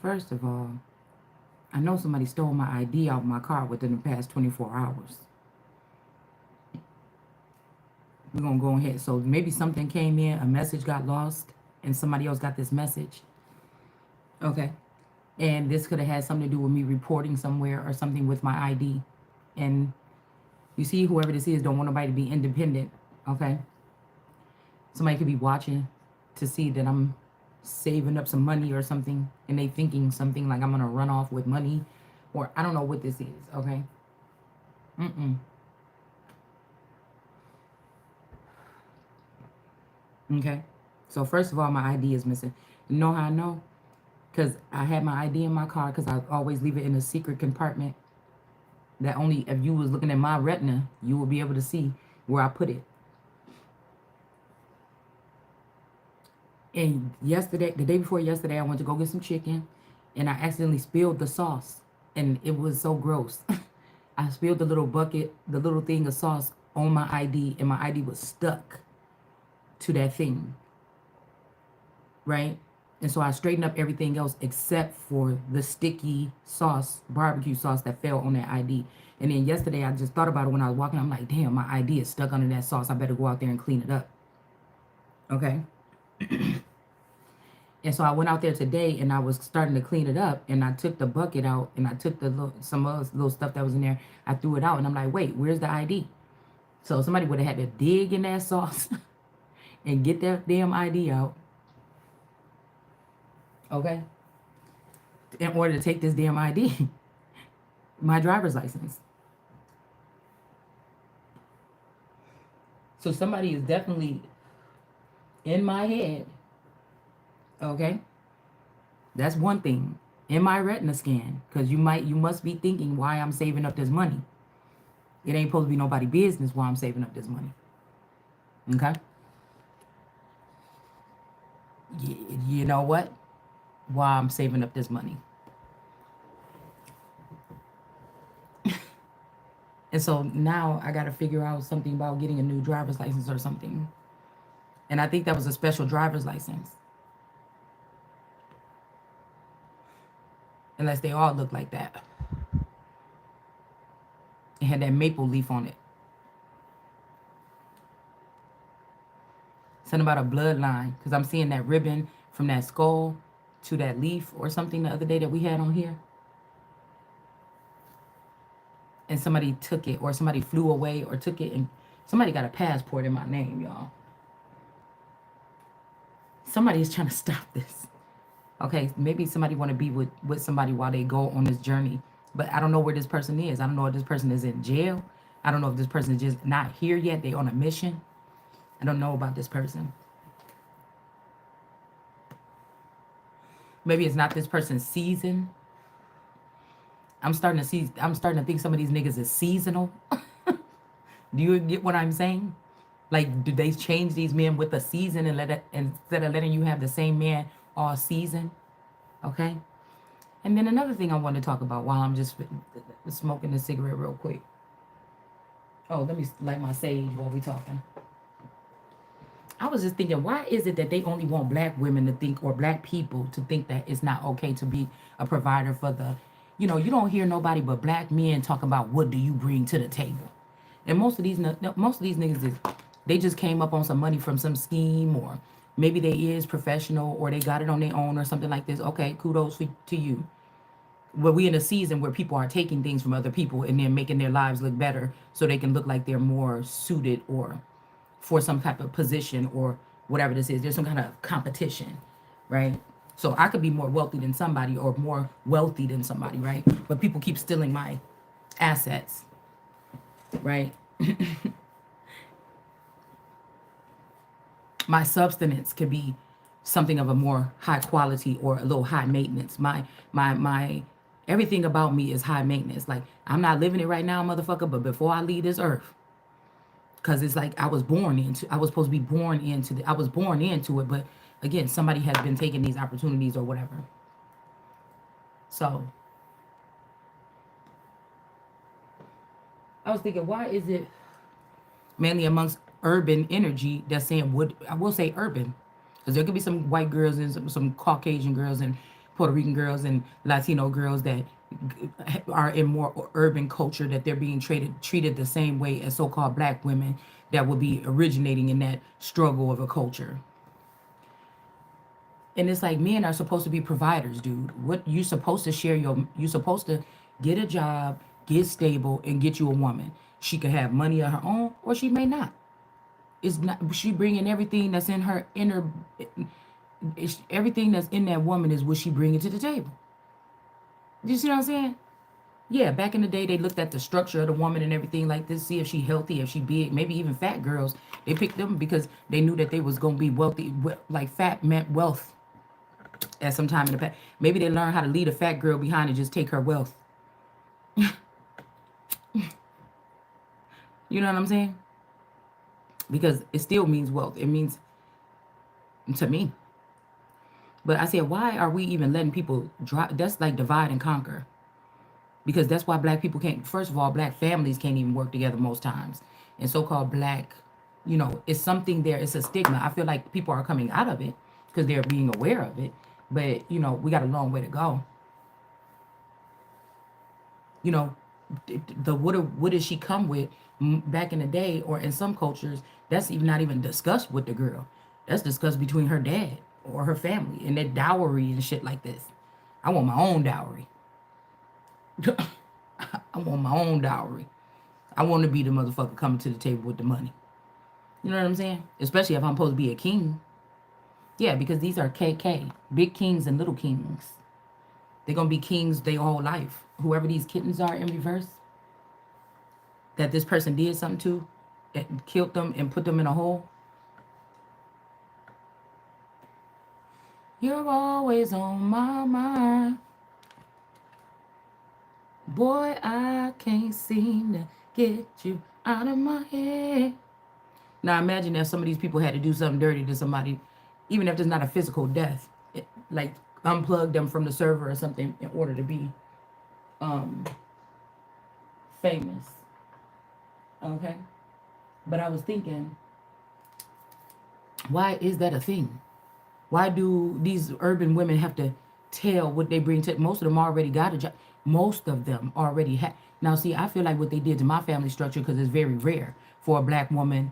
First of all, I know somebody stole my ID out of my car within the past 24 hours. We're going to go ahead. So maybe something came in, a message got lost, and somebody else got this message. Okay. And this could have had something to do with me reporting somewhere or something with my ID. And you see, whoever this is don't want nobody to be independent. Okay. Somebody could be watching to see that I'm saving up some money or something, and they thinking something like I'm going to run off with money, or I don't know what this is. Okay. Okay. So first of all, my ID is missing. You know how I know? Because I had my ID in my car because I always leave it in a secret compartment that only if you was looking at my retina, you will be able to see where I put it. And yesterday, the day before yesterday, I went to go get some chicken and I accidentally spilled the sauce. And it was so gross. I spilled the little bucket, the little thing of sauce on my ID, and my ID was stuck to that thing. Right? And so I straightened up everything else except for the sticky sauce, barbecue sauce that fell on that ID. And then yesterday, I just thought about it when I was walking. I'm like, damn, my ID is stuck under that sauce. I better go out there and clean it up. Okay? And so I went out there today and I was starting to clean it up, and I took the bucket out and I took some other little stuff that was in there. I threw it out and I'm like, wait, where's the ID? So somebody would have had to dig in that sauce and get that damn ID out. Okay? In order to take this damn ID, my driver's license. So somebody is definitely in my head. Okay? That's one thing. In my retina scan. Because you must be thinking why I'm saving up this money. It ain't supposed to be nobody business why I'm saving up this money. Okay? You know what? Why I'm saving up this money. And so now I got to figure out something about getting a new driver's license or something. And I think that was a special driver's license. Unless they all look like that. It had that maple leaf on it. Something about a bloodline. Because I'm seeing that ribbon from that skull to that leaf or something the other day that we had on here. And somebody took it, or somebody flew away or took it, and somebody got a passport in my name, y'all. Somebody is trying to stop this. Okay, maybe somebody want to be with somebody while they go on this journey. But I don't know where this person is. I don't know if this person is in jail. I don't know if this person is just not here yet. They on a mission. I don't know about this person. Maybe it's not this person's season. I'm starting to think some of these niggas is seasonal. Do you get what I'm saying? Like, do they change these men with a season and instead of letting you have the same man all season? Okay. And then another thing I want to talk about while I'm just smoking a cigarette real quick. Oh, let me light my sage while we talking. I was just thinking, why is it that they only want black women to think, or black people to think, that it's not okay to be a provider for the, you don't hear nobody but black men talking about what do you bring to the table. And most of these niggas, they just came up on some money from some scheme, or maybe they is professional, or they got it on their own or something like this. Okay, kudos to you. But we in a season where people are taking things from other people and then making their lives look better so they can look like they're more suited or for some type of position or whatever this is. There's some kind of competition, right? So I could be more wealthy than somebody or more wealthy than somebody, right? But people keep stealing my assets, right? My substance could be something of a more high quality or a little high maintenance. My everything about me is high maintenance. Like, I'm not living it right now, motherfucker, but before I leave this earth, because it's like I was supposed to be born into I was born into it, but again, somebody has been taking these opportunities or whatever. So I was thinking, why is it mainly amongst urban energy that's saying, I will say urban, because there could be some white girls and some Caucasian girls and Puerto Rican girls and Latino girls that are in more urban culture, that they're being treated the same way as so-called black women that would be originating in that struggle of a culture. And it's like men are supposed to be providers, dude. What you supposed to share you supposed to get a job, get stable, and get you a woman. She could have money of her own, or she may not. It's not she bringing everything that's in her inner. Everything that's in that woman is what she bringing to the table. You see what I'm saying? Yeah, back in the day, they looked at the structure of the woman and everything like this, see if she healthy, if she big, maybe even fat girls. They picked them because they knew that they was gonna be wealthy. Like fat meant wealth at some time in the past. Maybe they learned how to lead a fat girl behind and just take her wealth. You know what I'm saying? Because it still means wealth. It means to me. But I said, why are we even letting people drop? That's like divide and conquer. Because that's why black people can't, first of all, black families can't even work together most times. And so-called black, it's something there. It's a stigma. I feel like people are coming out of it because they're being aware of it. But, we got a long way to go. What does she come with back in the day or in some cultures? That's even not even discussed with the girl. That's discussed between her dad or her family and their dowry and shit like this. I want my own dowry. I want my own dowry. I want to be the motherfucker coming to the table with the money. You know what I'm saying? Especially if I'm supposed to be a king. Yeah, because these are KK. Big kings and little kings. They're going to be kings their whole life. Whoever these kittens are in reverse, that this person did something to, and killed them and put them in a hole. You're always on my mind. Boy, I can't seem to get you out of my head. Now imagine if some of these people had to do something dirty to somebody, even if there's not a physical death, like unplug them from the server or something in order to be famous. Okay? But I was thinking, why is that a thing? Why do these urban women have to tell what they bring to? Most of them already got a job. Most of them already have. Now, see, I feel like what they did to my family structure, because it's very rare for a black woman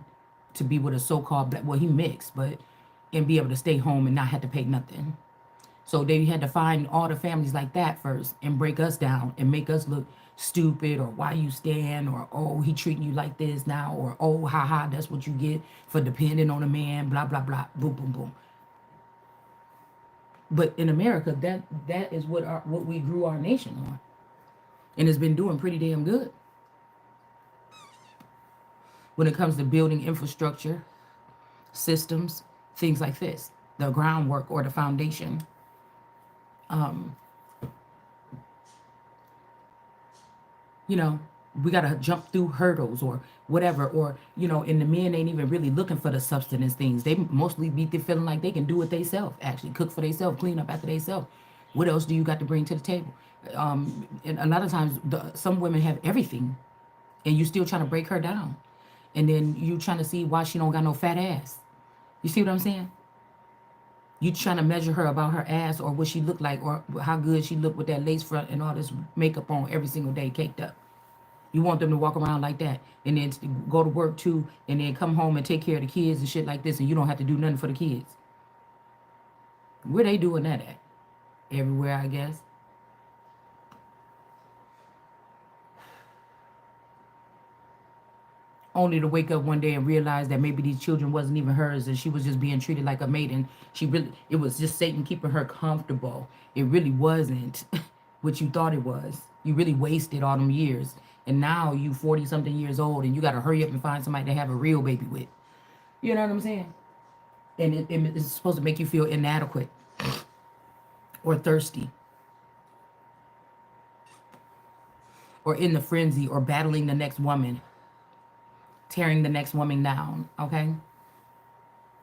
to be with a so-called black, well, he mixed, but, and be able to stay home and not have to pay nothing. So they had to find all the families like that first and break us down and make us look stupid, or why you stand, or, oh, he treating you like this now, or, oh, ha, that's what you get for depending on a man, blah, blah, blah, boom, boom, boom. But in America, that is what we grew our nation on. And it's been doing pretty damn good. When it comes to building infrastructure, systems, things like this, the groundwork or the foundation. We got to jump through hurdles or whatever, or, and the men ain't even really looking for the substance things. They mostly be feeling like they can do it themselves, actually cook for themselves, clean up after themselves. What else do you got to bring to the table? And a lot of times some women have everything and you still trying to break her down. And then you trying to see why she don't got no fat ass. You see what I'm saying? You trying to measure her about her ass or what she look like or how good she look with that lace front and all this makeup on every single day caked up. You want them to walk around like that and then go to work too and then come home and take care of the kids and shit like this, and you don't have to do nothing for the kids. Where they doing that at? Everywhere, I guess. Only to wake up one day and realize that maybe these children wasn't even hers and she was just being treated like a maid, and it was just Satan keeping her comfortable. It really wasn't what you thought it was. You really wasted all them years. And now you 40 something years old and you got to hurry up and find somebody to have a real baby with. You know what I'm saying? And it's supposed to make you feel inadequate or thirsty or in the frenzy or battling the next woman, tearing the next woman down. Okay?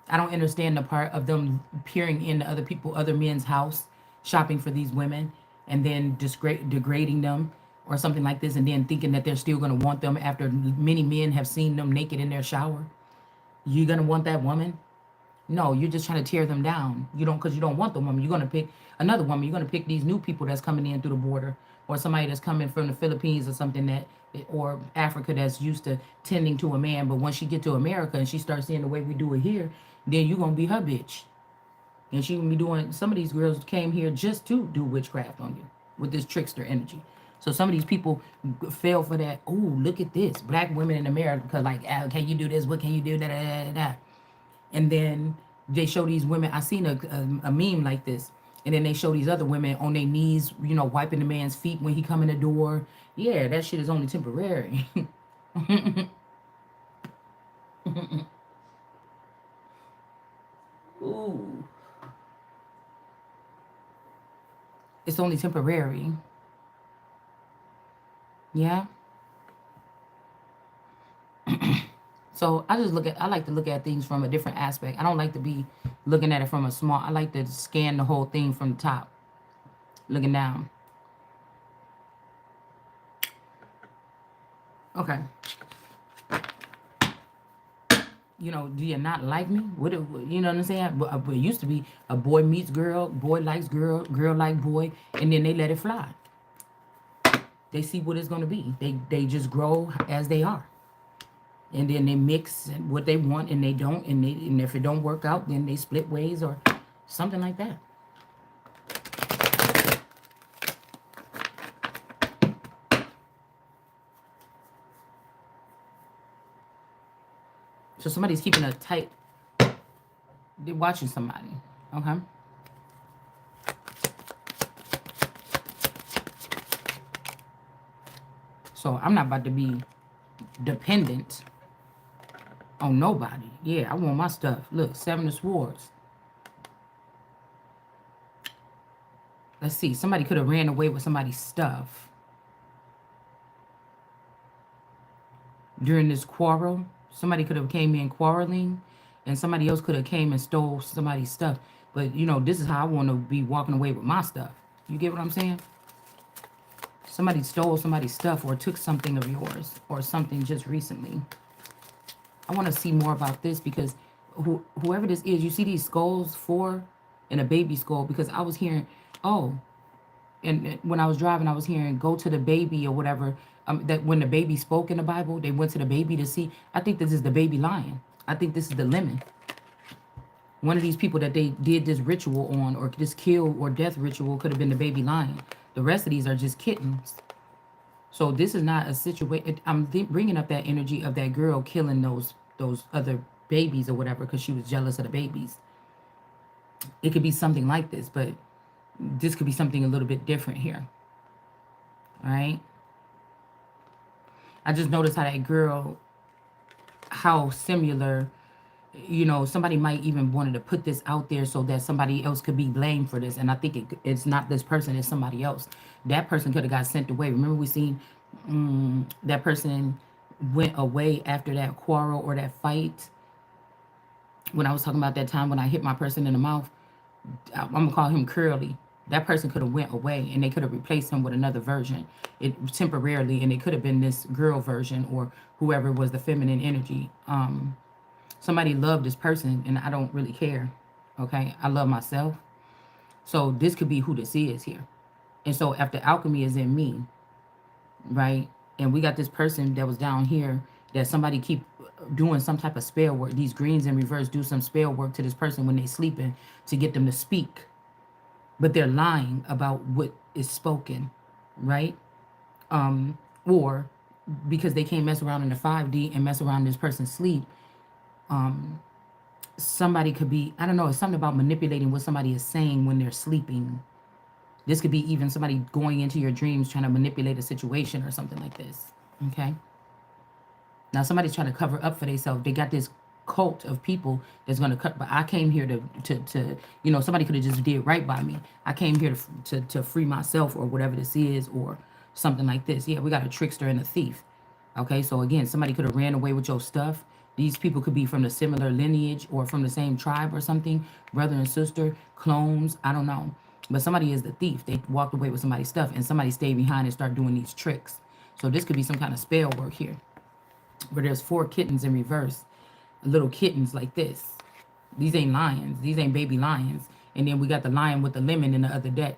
I don't understand the part of them peering into other men's house, shopping for these women, and then degrading them or something like this, and then thinking that they're still going to want them after many men have seen them naked in their shower. You going to want that woman? No, you're just trying to tear them down. You don't, because you don't want the woman. You're gonna pick another woman. You're gonna pick these new people that's coming in through the border, or somebody that's coming from the Philippines or something that, or Africa that's used to tending to a man. But once she get to America and she starts seeing the way we do it here, then you're gonna be her bitch, and she gonna be doing. Some of these girls came here just to do witchcraft on you with this trickster energy. So some of these people fell for that. Oh, look at this, black women in America. Like, can you do this? What can you do? Da da da da. Da. And then they show these women. I seen a meme like this, and then they show these other women on their knees, wiping the man's feet when he come in the door. Yeah, that shit is only temporary. Ooh, it's only temporary. Yeah. So I like to look at things from a different aspect. I don't like to be looking at it from a small. I like to scan the whole thing from the top, looking down. Okay. Do you not like me? You know what I'm saying? But it used to be a boy meets girl, boy likes girl, girl like boy, and then they let it fly. They see what it's gonna be. They just grow as they are, and then they mix what they want and they don't, and if it don't work out, then they split ways or something like that. So somebody's keeping a tight. They're watching somebody. Okay. So I'm not about to be dependent on nobody. Yeah, I want my stuff. Look, 7 of Swords. Let's see. Somebody could have ran away with somebody's stuff during this quarrel. Somebody could have came in quarreling, and somebody else could have came and stole somebody's stuff. But this is how I want to be walking away with my stuff. You get what I'm saying? Somebody stole somebody's stuff or took something of yours or something just recently. I want to see more about this because whoever this is, you see these skulls, 4 and a baby skull, because I was hearing, oh, and when I was driving, I was hearing, go to the baby or whatever. That when the baby spoke in the Bible, they went to the baby to see. I think this is the baby lion. I think this is the lemon. One of these people that they did this ritual on, or this kill or death ritual, could have been the baby lion. The rest of these are just kittens. So this is not a situation. I'm bringing up that energy of that girl killing those other babies or whatever because she was jealous of the babies. It could be something like this, but this could be something a little bit different here. All right. I just noticed how that girl, how similar, somebody might even wanted to put this out there so that somebody else could be blamed for this. And I think it's not this person, it's somebody else. That person could have got sent away. Remember we seen that person went away after that quarrel or that fight. When I was talking about that time when I hit my person in the mouth, I'm gonna call him Curly. That person could have went away and they could have replaced him with another version, it temporarily, and it could have been this girl version or whoever was the feminine energy. Somebody loved this person and I don't really care. Okay, I love myself. So this could be who this is here. And so after alchemy is in me, right? And we got this person that was down here that somebody keep doing some type of spell work. These greens in reverse do some spell work to this person when they sleeping to get them to speak. But they're lying about what is spoken, right? Or because they can't mess around in the 5D and mess around in this person's sleep, somebody could be, I don't know, it's something about manipulating what somebody is saying when they're sleeping. This could be even somebody going into your dreams trying to manipulate a situation or something like this. Okay. Now somebody's trying to cover up for themselves. They got this cult of people that's going to cut. But I came here to somebody could have just did right by me. I came here to free myself or whatever this is or something like this. Yeah, we got a trickster and a thief. Okay, so again, somebody could have ran away with your stuff. These people could be from the similar lineage or from the same tribe or something, brother and sister, clones, I don't know. But somebody is the thief. They walked away with somebody's stuff and somebody stayed behind and started doing these tricks. So this could be some kind of spell work here where there's 4 kittens in reverse, little kittens like this. These ain't lions. These ain't baby lions. And then we got the lion with the lemon in the other deck.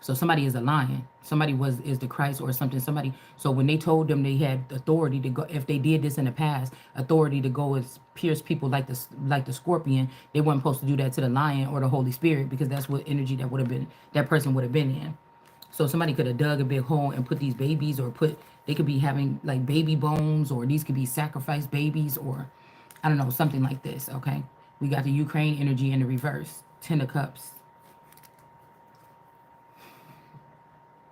So somebody is a lion. Somebody is the Christ or something. Somebody. So when they told them they had authority to go, if they did this in the past, authority to go and pierce people like the scorpion, they weren't supposed to do that to the lion or the Holy Spirit, because that's what energy that person would have been in. So somebody could have dug a big hole and put these babies, or they could be having like baby bones, or these could be sacrificed babies, or I don't know, something like this. Okay, we got the Ukraine energy in the reverse, 10 of Cups.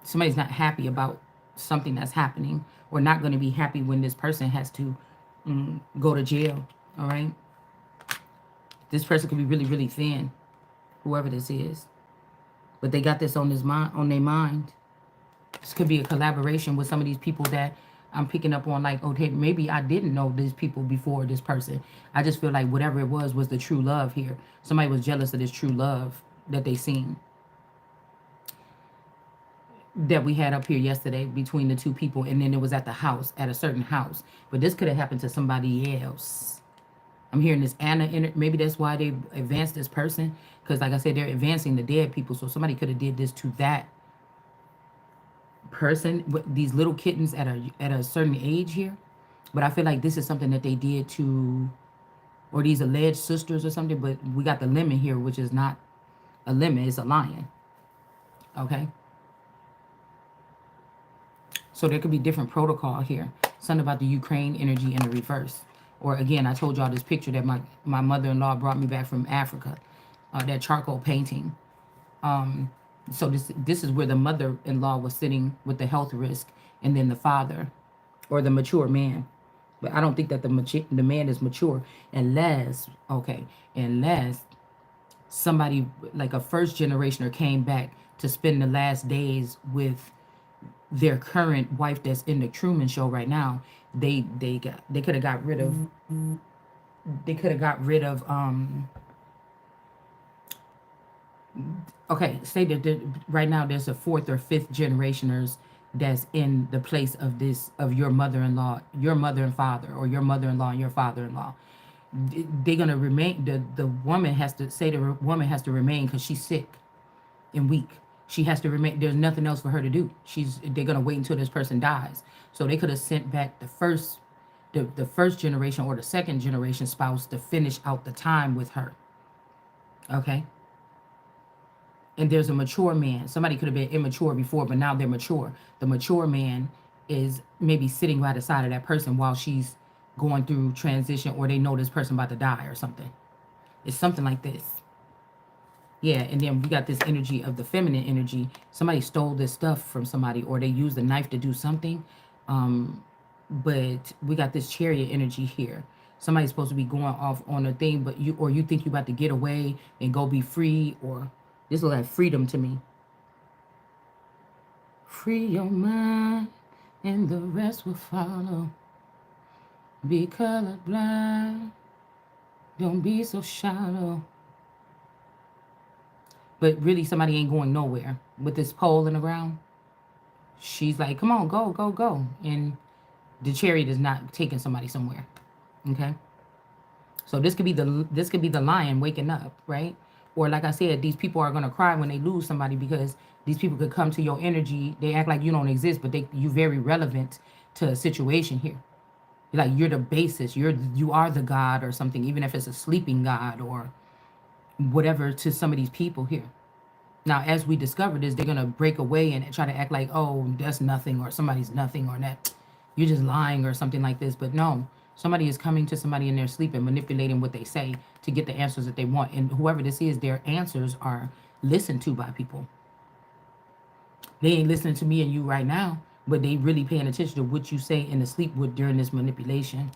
Somebody's not happy about something that's happening, or not going to be happy when this person has to go to jail. All right, this person could be really, really thin, whoever this is, but they got this on their mind. This could be a collaboration with some of these people that I'm picking up on, like, okay, maybe I didn't know these people before this person. I just feel like whatever it was the true love here. Somebody was jealous of this true love that they seen, that we had up here yesterday between the two people, and then it was at the house, at a certain house. But this could have happened to somebody else. I'm hearing this Anna, maybe that's why they advanced this person, because like I said, they're advancing the dead people. So somebody could have did this to that person with these little kittens at a certain age here. But I feel like this is something that they did to, or these alleged sisters or something. But we got the lemon here, which is not a lemon, it's a lion. Okay, so there could be different protocol here. Something about the Ukraine energy in the reverse. Or again, I told y'all this picture that my mother-in-law brought me back from Africa, that charcoal painting. So this is where the mother-in-law was sitting with the health risk, and then the father, or the mature man. But I don't think that the man is mature unless somebody like a first generationer came back to spend the last days with their current wife that's in the Truman Show right now. They could have got rid of okay, say that right now there's a fourth or fifth generationers that's in the place of your mother-in-law, your mother and father, or your mother-in-law and your father-in-law. They're gonna remain. The woman has to remain because she's sick and weak. She has to remain. There's nothing else for her to do. They're gonna wait until this person dies. So they could have sent back the first generation or the second generation spouse to finish out the time with her. Okay. And there's a mature man. Somebody could have been immature before, but now they're mature. The mature man is maybe sitting by the side of that person while she's going through transition, or they know this person about to die or something. It's something like this. Yeah, and then we got this energy of the feminine energy. Somebody stole this stuff from somebody, or they used a knife to do something. But we got this chariot energy here. Somebody's supposed to be going off on a thing, but you think you're about to get away and go be free, or this looks like freedom to me. Free your mind and the rest will follow. Be colorblind. Don't be so shallow. But really, somebody ain't going nowhere with this pole in the ground. She's like, come on, go, go, go. And the chariot is not taking somebody somewhere. Okay? So this could be the lion waking up, right? Or like I said, these people are gonna cry when they lose somebody, because these people could come to your energy. They act like you don't exist, but you very relevant to a situation here. Like you're the basis. You are the God or something, even if it's a sleeping God or whatever to some of these people here. Now, as we discover this, they're gonna break away and try to act like, oh, that's nothing, or somebody's nothing, or that you're just lying or something like this. But no, somebody is coming to somebody in their sleep and manipulating what they say to get the answers that they want. And whoever this is, their answers are listened to by people. They ain't listening to me and you right now, but they really paying attention to what you say in the sleep with during this manipulation.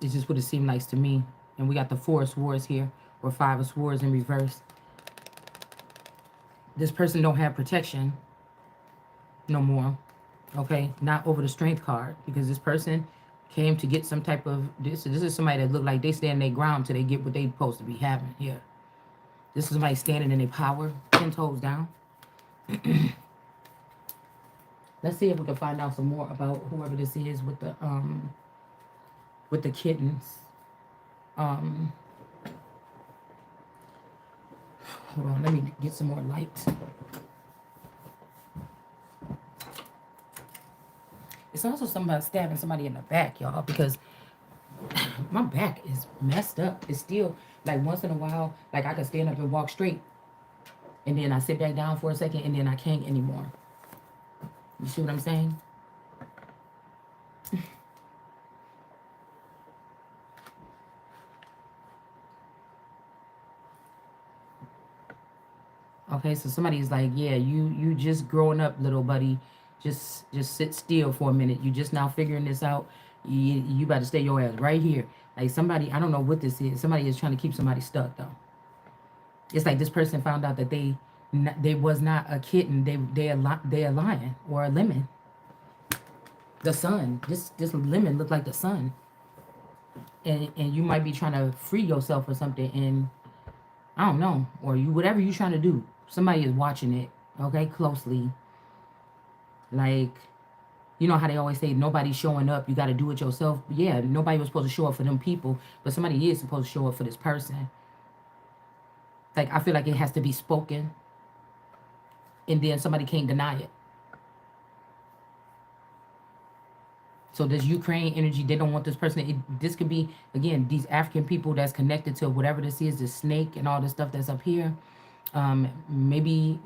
It's just what it seemed like to me. And we got the Four of Swords here, or Five of Swords in reverse. This person don't have protection no more. Okay, not over the Strength card, because this person came to get some type of this is somebody that look like they stand their ground till they get what they supposed to be having here. This is somebody standing in their power, 10 toes down. Let's see if we can find out some more about whoever this is with the with the kittens. Hold on, let me get some more light. It's also something about stabbing somebody in the back, y'all, because my back is messed up. It's still, like, once in a while, like, I can stand up and walk straight, and then I sit back down for a second, and then I can't anymore. You see what I'm saying? Okay, so somebody's like, yeah, you just growing up, little buddy. Just sit still for a minute. You just now figuring this out. You about to stay your ass right here. Like, somebody, I don't know what this is. Somebody is trying to keep somebody stuck, though. It's like this person found out that they was not a kitten. They a lion or a lemon. The sun. This lemon looked like the sun. And you might be trying to free yourself or something, and I don't know, or you whatever you're trying to do. Somebody is watching it, okay, closely. Like, you know how they always say nobody's showing up, you got to do it yourself. Yeah, nobody was supposed to show up for them people, but somebody is supposed to show up for this person. Like, I feel like it has to be spoken, and then somebody can't deny it. So this Ukraine energy, they don't want this person. This could be, again, these African people that's connected to whatever this is, this snake and all this stuff that's up here. Maybe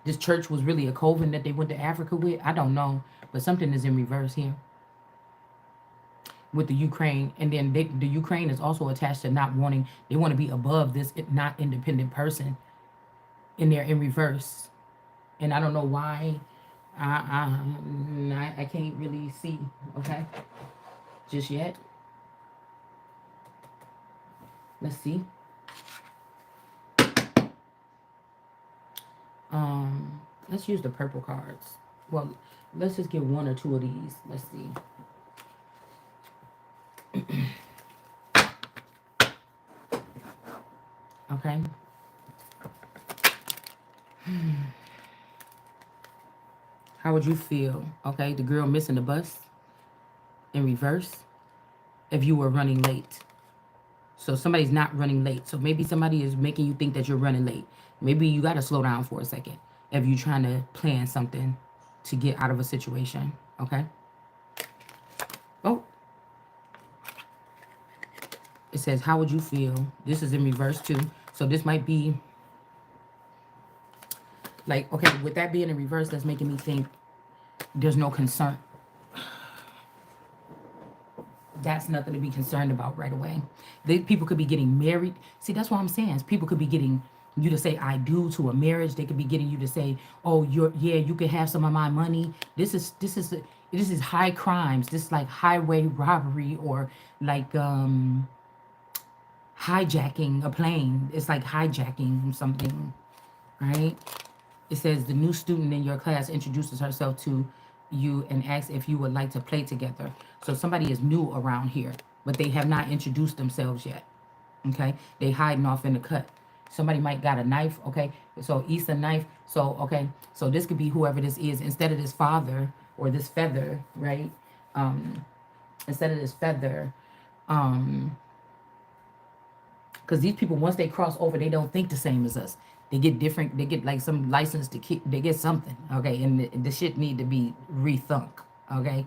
this church was really a coven that they went to Africa with. I don't know. But something is in reverse here with the Ukraine. And then the Ukraine is also attached to not wanting, they want to be above this not independent person. And they're in reverse. And I don't know why. I can't really see, okay, just yet. Let's see. Let's use the purple cards. Well, let's just get one or two of these. Let's see. Okay. How would you feel, okay, the girl missing the bus in reverse if you were running late? So somebody's not running late. So maybe somebody is making you think that you're running late. Maybe you got to slow down for a second if you're trying to plan something to get out of a situation, okay? Oh. It says, how would you feel? This is in reverse too. So this might be like, okay, with that being in reverse, that's making me think there's no concern. That's nothing to be concerned about right away. People could be getting married. See, that's what I'm saying. People could be getting you to say I do to a marriage. They could be getting you to say, oh, you can have some of my money. This is high crimes. This is like highway robbery or like hijacking a plane. It's like hijacking something, right? It says the new student in your class introduces herself to you and asks if you would like to play together. So somebody is new around here, but they have not introduced themselves yet. Okay, they hiding off in the cut. Somebody might got a knife. Okay, so East a knife. So okay, so this could be whoever this is instead of this father or this feather, right? Instead of this feather, because these people, once they cross over, they don't think the same as us. They get different. They get like some license to kick. They get something. Okay, and the shit need to be rethunk. Okay,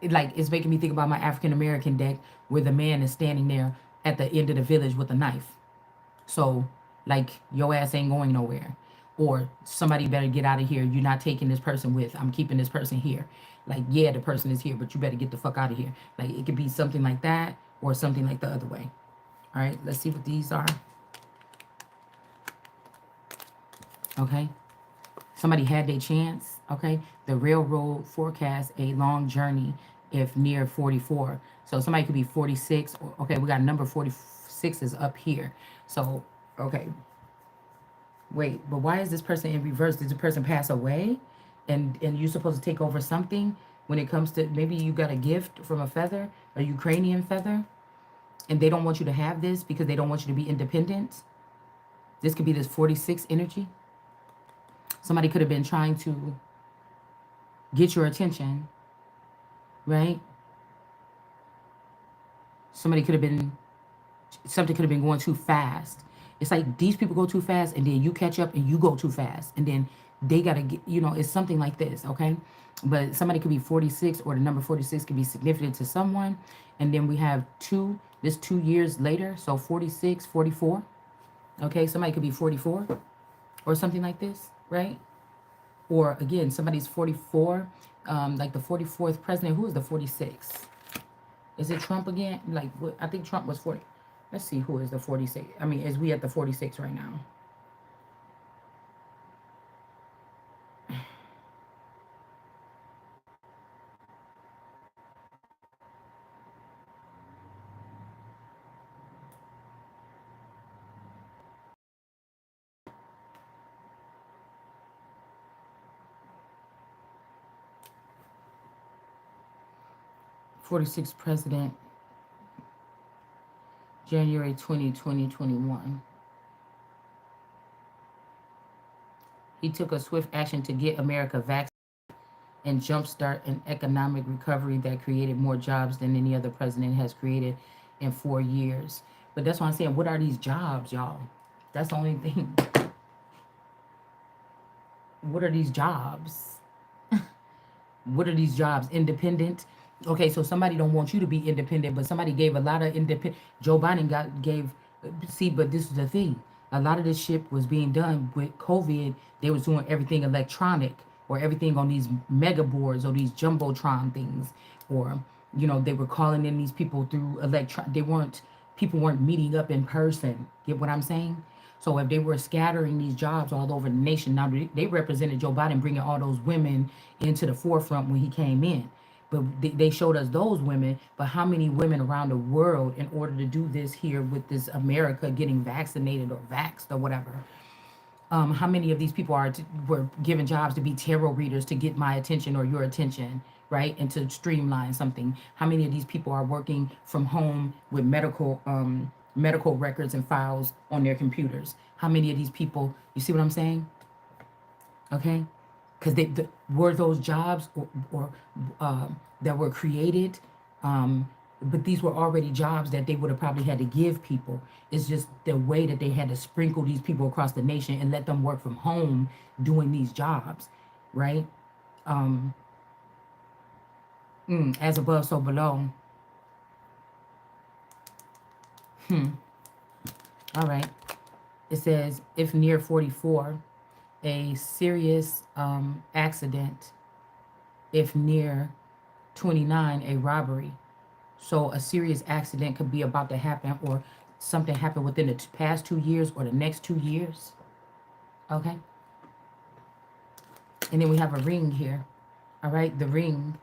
like it's making me think about my African American deck where the man is standing there at the end of the village with a knife. So like your ass ain't going nowhere, or somebody better get out of here. You're not taking this person with. I'm keeping this person here. Like, yeah, the person is here, but you better get the fuck out of here. Like, it could be something like that or something like the other way. All right, let's see what these are. Okay. Somebody had their chance. Okay. The railroad forecast a long journey if near 44. So somebody could be 46. Okay, we got number 46 is up here. So, okay. Wait, but why is this person in reverse? Did the person pass away? And you're supposed to take over something when it comes to, maybe you got a gift from a feather, a Ukrainian feather, and they don't want you to have this because they don't want you to be independent. This could be this 46 energy. Somebody could have been trying to get your attention, right? Somebody could have been, something could have been going too fast. It's like these people go too fast and then you catch up and you go too fast. And then they got to get, it's something like this, okay? But somebody could be 46 or the number 46 could be significant to someone. And then we have this 2 years later. So 46, 44. Okay, somebody could be 44 or something like this, right? Or again, somebody's 44, like the 44th president. Who is the 46? Is it Trump again? Like, I think Trump was 40. Let's see who is the 46. I mean, is we at the 46 right now? 46th president, January 2021. He took a swift action to get America vaccinated and jumpstart an economic recovery that created more jobs than any other president has created in 4 years. But that's why I'm saying, what are these jobs, y'all? That's the only thing. What are these jobs? What are these jobs? Independent. Okay, so somebody don't want you to be independent, but somebody gave a lot of independent. Joe Biden gave. See, but this is the thing. A lot of this shit was being done with COVID. They was doing everything electronic or everything on these mega boards or these jumbotron things, or they were calling in these people through electron. People weren't meeting up in person. Get what I'm saying? So if they were scattering these jobs all over the nation, now they represented Joe Biden bringing all those women into the forefront when he came in. But they showed us those women. But how many women around the world, in order to do this here with this America getting vaccinated or vaxxed or whatever, how many of these people were given jobs to be tarot readers to get my attention or your attention, right? And to streamline something. How many of these people are working from home with medical records and files on their computers? How many of these people, you see what I'm saying? Okay, because were those jobs or that were created, but these were already jobs that they would have probably had to give people. It's just the way that they had to sprinkle these people across the nation and let them work from home doing these jobs, right? As above, so below. All right. It says, if near 44, a serious accident. If near 29, a robbery. So a serious accident could be about to happen, or something happened within the past 2 years or the next 2 years. Okay. And then we have a ring here. All right. The ring,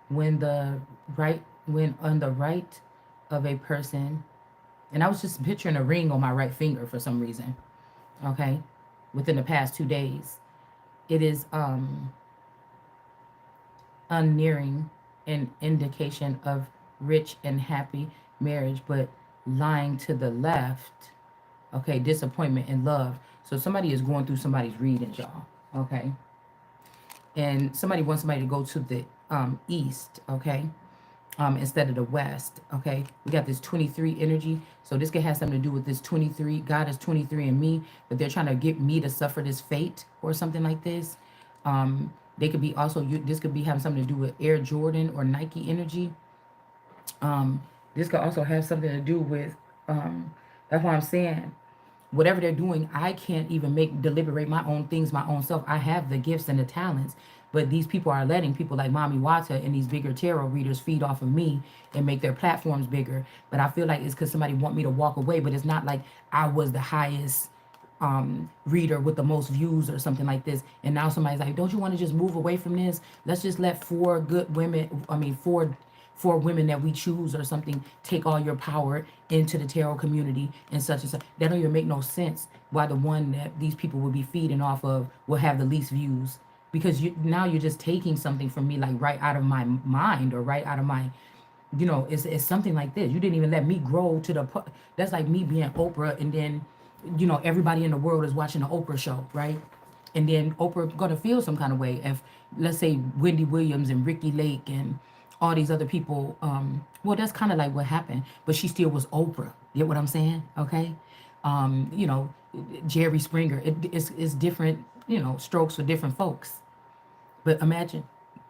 when on the right of a person, and I was just picturing a ring on my right finger for some reason. Okay. Within the past 2 days, it is unnearing an indication of rich and happy marriage, but lying to the left, okay, disappointment in love. So somebody is going through somebody's readings, y'all, okay? And somebody wants somebody to go to the east, okay, instead of the west, okay? We got this 23 energy, so this could have something to do with this 23. God is 23 in me, but they're trying to get me to suffer this fate or something like this. They could be also, this could be having something to do with Air Jordan or Nike energy. This could also have something to do with, that's why I'm saying, whatever they're doing, I can't even deliberate my own things, my own self. I have the gifts and the talents, but these people are letting people like Mommy Wata and these bigger tarot readers feed off of me and make their platforms bigger. But I feel like it's because somebody want me to walk away, but it's not like I was the highest reader with the most views or something like this. And now somebody's like, don't you want to just move away from this? Let's just let four women that we choose or something take all your power into the tarot community and such and such. That don't even make no sense why the one that these people will be feeding off of will have the least views. Because now you're just taking something from me, like right out of my mind or right out of my, it's something like this. You didn't even let me grow to that's like me being Oprah, and then, everybody in the world is watching the Oprah show, right? And then Oprah gonna feel some kind of way if let's say Wendy Williams and Ricky Lake and all these other people. Well, that's kind of like what happened, but she still was Oprah. You get what I'm saying? Okay. You know, Jerry Springer. It's different. You know, strokes for different folks. But imagine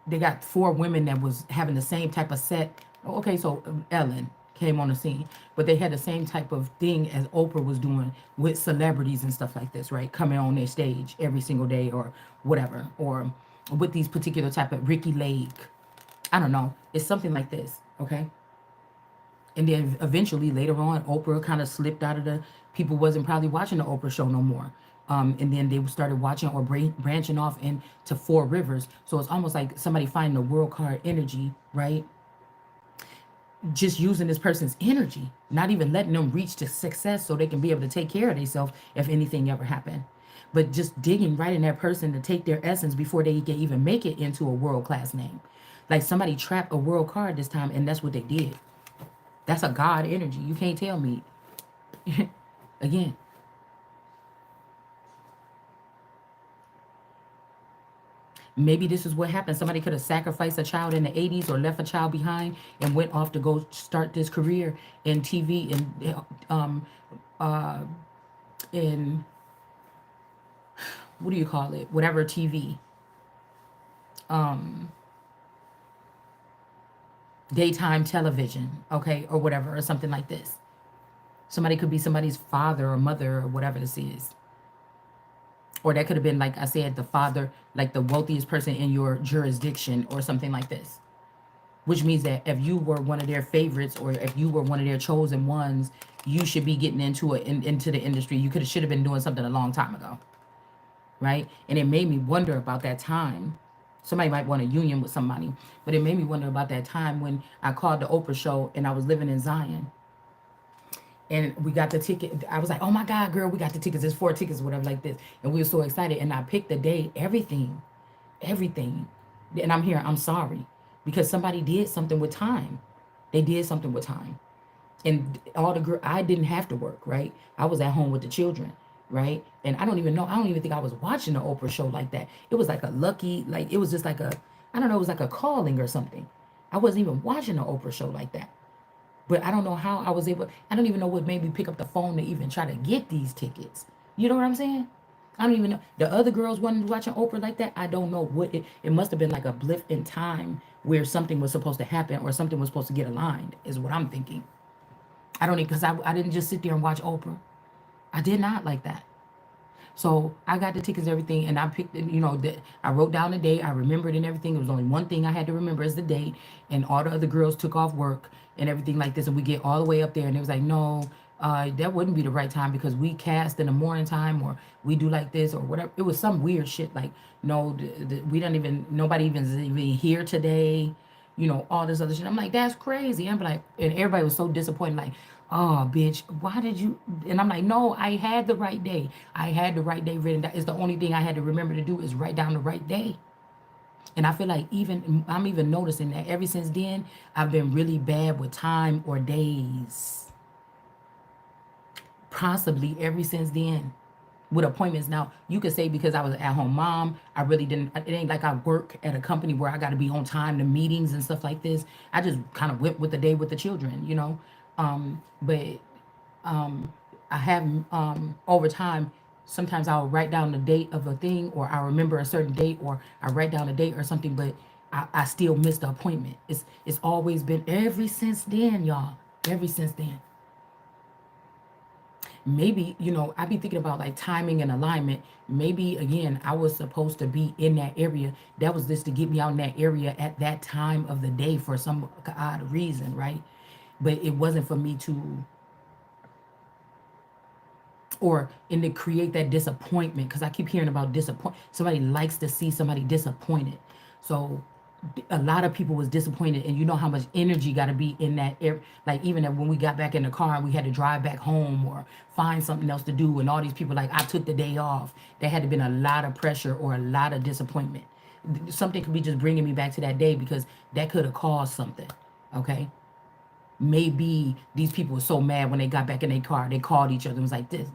they got four women that was having the same type of set. Okay, so Ellen came on the scene, but they had the same type of thing as Oprah was doing with celebrities and stuff like this, right? Coming on their stage every single day or whatever, or with these particular type of Ricky Lake. I don't know. It's something like this, okay? And then eventually later on, Oprah kind of slipped out of the people wasn't probably watching the Oprah show no more. And then they started watching or branching off into Four Rivers. So it's almost like somebody finding the world card energy, right? Just using this person's energy, not even letting them reach to success so they can be able to take care of themselves if anything ever happened. But just digging right in that person to take their essence before they can even make it into a world class name. Like somebody trapped a world card this time, and that's what they did. That's a God energy. You can't tell me. Again, maybe this is what happened. Somebody could have sacrificed a child in the 80s or left a child behind and went off to go start this career in TV and in what do you call it? Whatever TV. Daytime television, okay, or whatever, or something like this. Somebody could be somebody's father or mother or whatever this is. Or that could have been, like I said, the father, like the wealthiest person in your jurisdiction or something like this. Which means that if you were one of their favorites or if you were one of their chosen ones, you should be getting into into the industry. You should have been doing something a long time ago, right? And it made me wonder about that time. Somebody might want a union with somebody, but it made me wonder about that time when I called the Oprah show and I was living in Zion. And we got the ticket. I was like, oh my God, girl, we got the tickets. There's 4 tickets, whatever, like this. And we were so excited. And I picked the day, everything. And I'm here, I'm sorry. Because somebody did something with time. They did something with time. And all the girl, I didn't have to work, right? I was at home with the children, right? And I don't even think I was watching the Oprah show like that. It was like a lucky, like, it was just like I don't know, it was like a calling or something. I wasn't even watching the Oprah show like that. But I don't know how I was able, I don't even know what made me pick up the phone to even try to get these tickets. You know what I'm saying? I don't even know. The other girls wasn't watching Oprah like that. I don't know what it must have been like a blip in time where something was supposed to happen or something was supposed to get aligned, is what I'm thinking. I don't need, because I didn't just sit there and watch Oprah. I did not like that. So I got the tickets, everything, and I picked, I wrote down the date. I remembered and everything. It was only one thing I had to remember is the date, and all the other girls took off work and everything like this. And we get all the way up there, and it was like, no, that wouldn't be the right time because we cast in the morning time, or we do like this, or whatever. It was some weird shit like, no, we don't even, nobody even here today. All this other shit. I'm like, that's crazy. I'm like, and everybody was so disappointed, like, oh, bitch, why did you? And I'm like, no, I had the right day. I had the right day written down. It's the only thing I had to remember to do is write down the right day. And I feel like I'm even noticing that ever since then, I've been really bad with time or days. Possibly ever since then. With appointments. Now, you could say because I was an at-home mom, I really didn't, it ain't like I work at a company where I got to be on time to meetings and stuff like this. I just kind of went with the day with the children. But I have, over time, sometimes I'll write down the date of a thing, or I remember a certain date, or I write down a date or something, but I still miss the appointment. It's always been ever since then, y'all. Ever since then. Maybe, I be thinking about like timing and alignment. Maybe again, I was supposed to be in that area. That was just to get me out in that area at that time of the day for some odd reason, right? But it wasn't for me to, and to create that disappointment, because I keep hearing about disappointment. Somebody likes to see somebody disappointed. So a lot of people was disappointed, and you know how much energy got to be in that air. Like even when we got back in the car and we had to drive back home or find something else to do, and all these people like, I took the day off. There had to been a lot of pressure or a lot of disappointment. Something could be just bringing me back to that day because that could have caused something. Okay. Maybe these people were so mad when they got back in their car, they called each other and was like, this,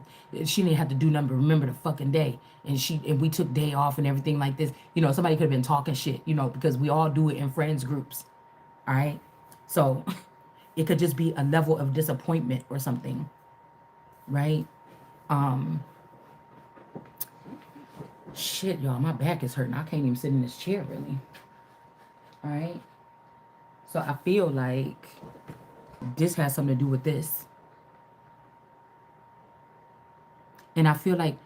she didn't have to do nothing but remember the fucking day. And we took day off and everything like this. Somebody could have been talking shit, because we all do it in friends groups. All right. So it could just be a level of disappointment or something. Right. Shit, y'all, my back is hurting. I can't even sit in this chair really. All right. So I feel like this has something to do with this. And I feel like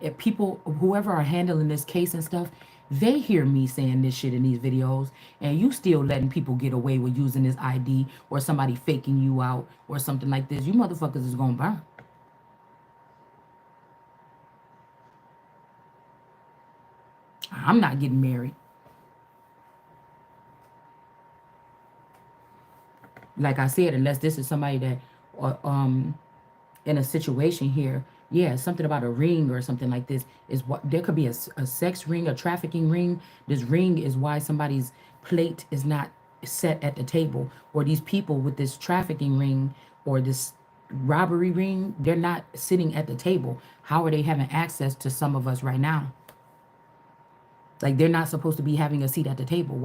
if people, whoever are handling this case and stuff, they hear me saying this shit in these videos, and you still letting people get away with using this ID or somebody faking you out or something like this. You motherfuckers is gonna burn. I'm not getting married. Like I said, unless this is somebody that, in a situation here, yeah, something about a ring or something like this is what there could be a sex ring, a trafficking ring. This ring is why somebody's plate is not set at the table, or these people with this trafficking ring or this robbery ring, they're not sitting at the table. How are they having access to some of us right now? Like, they're not supposed to be having a seat at the table.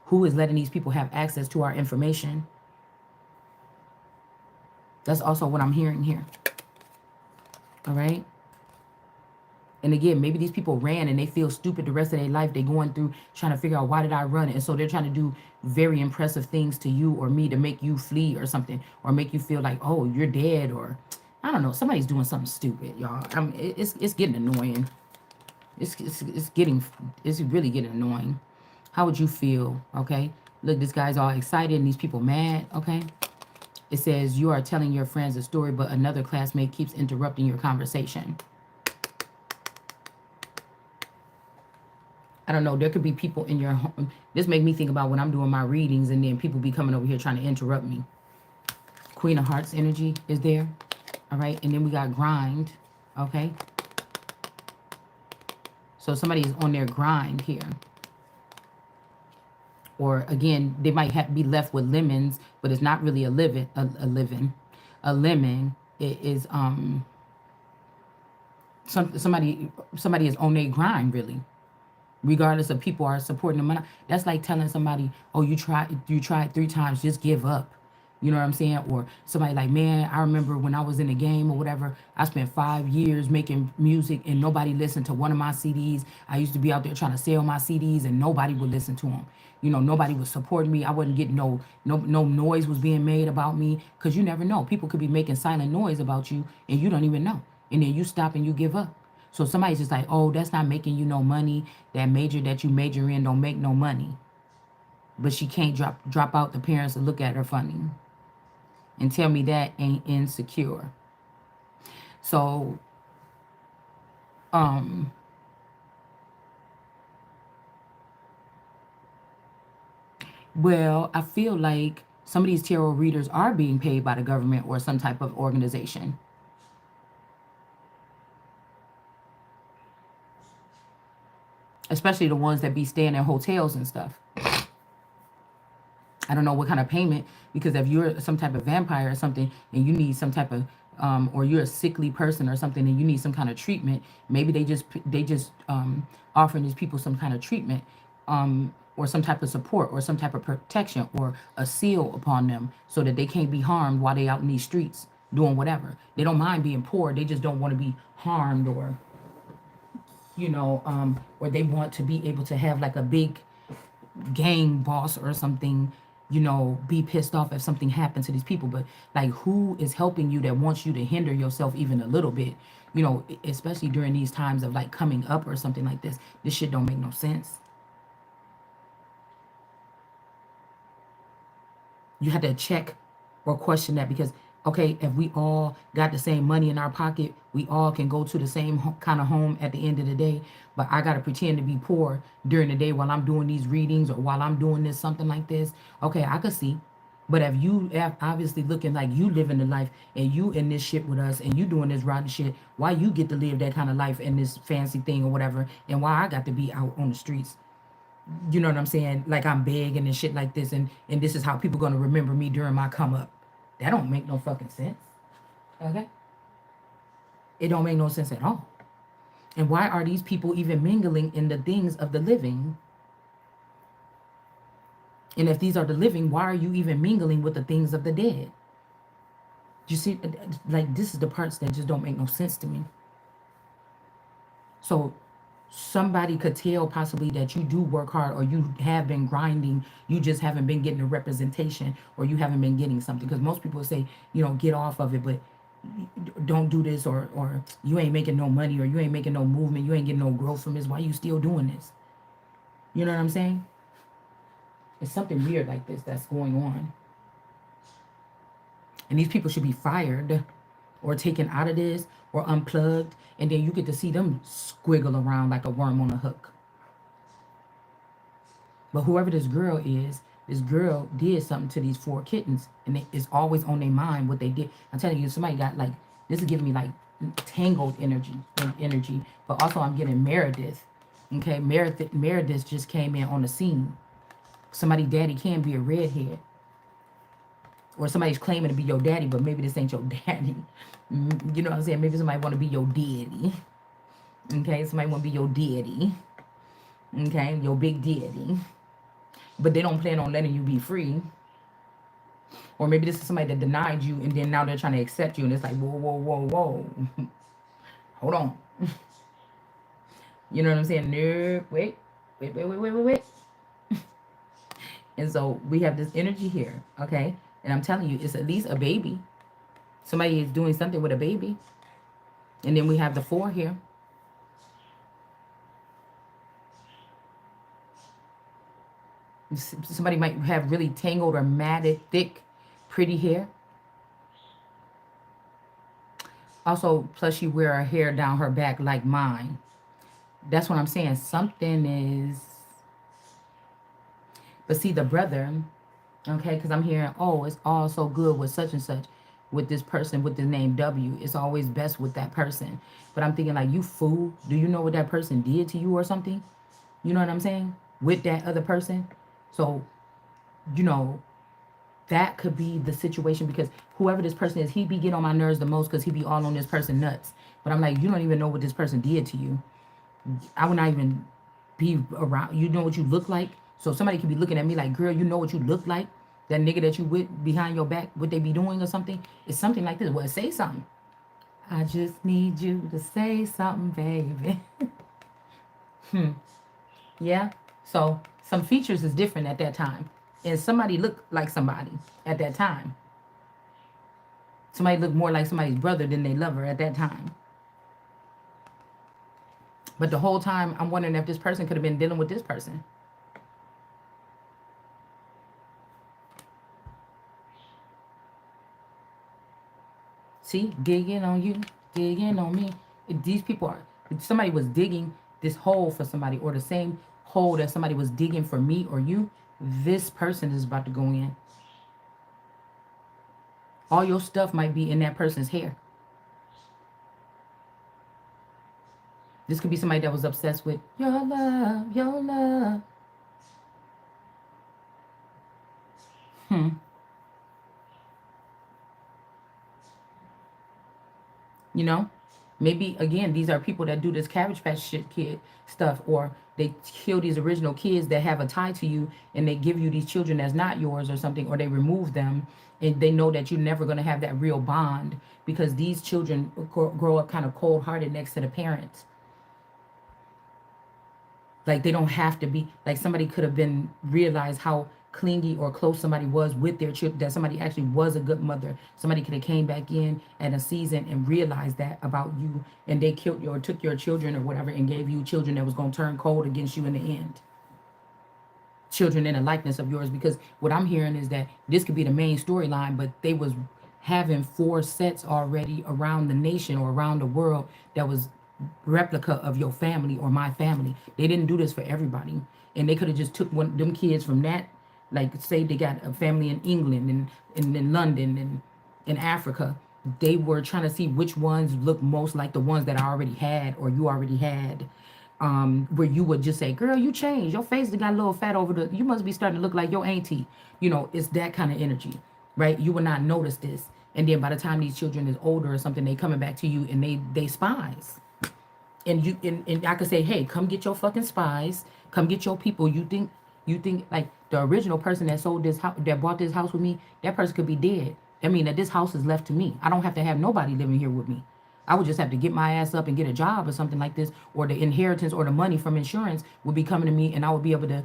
Who is letting these people have access to our information? That's also what I'm hearing here. All right. And again, maybe these people ran and they feel stupid the rest of their life. They're going through trying to figure out, why did I run? And so they're trying to do very impressive things to you or me to make you flee or something, or make you feel like, oh, you're dead, or I don't know. Somebody's doing something stupid, y'all. It's getting annoying. It's really getting annoying. How would you feel? Okay. Look, this guy's all excited and these people mad. Okay. It says you are telling your friends a story, but another classmate keeps interrupting your conversation. I don't know. There could be people in your home. This make me think about when I'm doing my readings and then people be coming over here trying to interrupt me. Queen of Hearts energy is there. All right. And then we got grind. Okay. So somebody is on their grind here. Or again, they might be left with lemons, but it's not really a lemon. It is somebody is on their grind really. Regardless of people are supporting them. That's like telling somebody, oh, you tried 3 times, just give up. You know what I'm saying? Or somebody like, man, I remember when I was in the game or whatever, I spent 5 years making music and nobody listened to one of my CDs. I used to be out there trying to sell my CDs and nobody would listen to them. Nobody was supporting me. I wasn't getting no noise was being made about me, because you never know. People could be making silent noise about you and you don't even know. And then you stop and you give up. So somebody's just like, oh, that's not making you no money. That major that you major in don't make no money. But she can't drop out. The parents will look at her funny and tell me that ain't insecure. So, well, I feel like some of these tarot readers are being paid by the government or some type of organization. Especially the ones that be staying in hotels and stuff. I don't know what kind of payment, because if you're some type of vampire or something and you need some type of, or you're a sickly person or something and you need some kind of treatment, maybe they just offering these people some kind of treatment, or some type of support or some type of protection or a seal upon them so that they can't be harmed while they out in these streets doing whatever. They don't mind being poor. They just don't want to be harmed, or, or they want to be able to have like a big gang boss or something, be pissed off if something happens to these people. But like, who is helping you that wants you to hinder yourself even a little bit, especially during these times of like coming up or something like this? This shit don't make no sense. You have to check or question that, because okay, if we all got the same money in our pocket, we all can go to the same kind of home at the end of the day. But I got to pretend to be poor during the day while I'm doing these readings or while I'm doing this, something like this. Okay, I could see. But if you obviously looking like you living the life and you in this shit with us and you doing this rotten shit, why you get to live that kind of life and this fancy thing or whatever, and why I got to be out on the streets? You know what I'm saying? Like I'm begging and shit like this, and this is how people gonna remember me during my come up. That don't make no fucking sense. Okay? It don't make no sense at all. And why are these people even mingling in the things of the living? And if these are the living, why are you even mingling with the things of the dead? You see, like, this is the parts that just don't make no sense to me. So somebody could tell possibly that you do work hard, or you have been grinding, you just haven't been getting a representation, or you haven't been getting something. Because most people say, get off of it, but don't do this, or you ain't making no money, or you ain't making no movement, you ain't getting no growth from this. Why you still doing this? You know what I'm saying? It's something weird like this that's going on. And these people should be fired or taken out of this or unplugged. And then you get to see them squiggle around like a worm on a hook. But whoever this girl did something to these 4 kittens. And it's always on their mind what they did. I'm telling you, somebody got like, this is giving me like tangled energy. But also I'm getting Meredith. Okay, Meredith just came in on the scene. Somebody daddy can be a redhead. Or somebody's claiming to be your daddy, but maybe this ain't your daddy. You know what I'm saying? Maybe somebody want to be your daddy. Okay, somebody want to be your daddy. Okay, your big daddy. But they don't plan on letting you be free. Or maybe this is somebody that denied you, and then now they're trying to accept you, and it's like, whoa, whoa, whoa, whoa. Hold on. You know what I'm saying? No, wait. And so we have this energy here, okay? And I'm telling you, it's at least a baby. Somebody is doing something with a baby. And then we have the 4 here. Somebody might have really tangled or matted, thick, pretty hair. Also, plus she wear her hair down her back like mine. That's what I'm saying. Something is... But see, the brother, okay, because I'm hearing, oh, it's all so good with such and such, with this person with the name W. It's always best with that person. But I'm thinking, like, you fool, do you know what that person did to you or something? You know what I'm saying? With that other person. So, that could be the situation, because whoever this person is, he be getting on my nerves the most because he be all on this person nuts. But I'm like, you don't even know what this person did to you. I would not even be around. You know what you look like? So somebody could be looking at me like, girl, you know what you look like? That nigga that you with behind your back, what they be doing or something? It's something like this. Well, say something. I just need you to say something, baby. Yeah? So some features is different at that time. And somebody looked like somebody at that time. Somebody looked more like somebody's brother than they lover at that time. But the whole time, I'm wondering if this person could have been dealing with this person. See, digging on you, digging on me. These people are, somebody was digging this hole for somebody, or the same hole that somebody was digging for me or you, this person is about to go in. All your stuff might be in that person's hair. This could be somebody that was obsessed with your love, your love. You know? Maybe, again, these are people that do this Cabbage Patch shit kid stuff, or they kill these original kids that have a tie to you, and they give you these children that's not yours or something, or they remove them, and they know that you're never going to have that real bond, because these children grow up kind of cold-hearted next to the parents. Like, they don't have to be, like, somebody could have been, realized how clingy or close somebody was with their children, that somebody actually was a good mother. Somebody could have came back in at a season and realized that about you, and they killed you or took your children or whatever and gave you children that was going to turn cold against you in the end. Children in a likeness of yours, because what I'm hearing is that this could be the main storyline, but they was having 4 sets already around the nation or around the world that was replica of your family or my family. They didn't do this for everybody, and they could have just took one of them kids from that. Like, say they got a family in England and in London and in Africa. They were trying to see which ones look most like the ones that I already had or you already had. Where you would just say, girl, you changed. Your face got a little fat over the... You must be starting to look like your auntie. You know, it's that kind of energy. right? You will not notice this. And then by the time these children is older or something, they coming back to you and they spies. And and I could say, hey, come get your fucking spies, come get your people. You think like the original person that sold this house, that bought this house with me, that person could be dead. I mean that this house is left to me. I don't have to have nobody living here with me. I would just have to get my ass up and get a job or something like this, or the inheritance or the money from insurance would be coming to me, and I would be able to,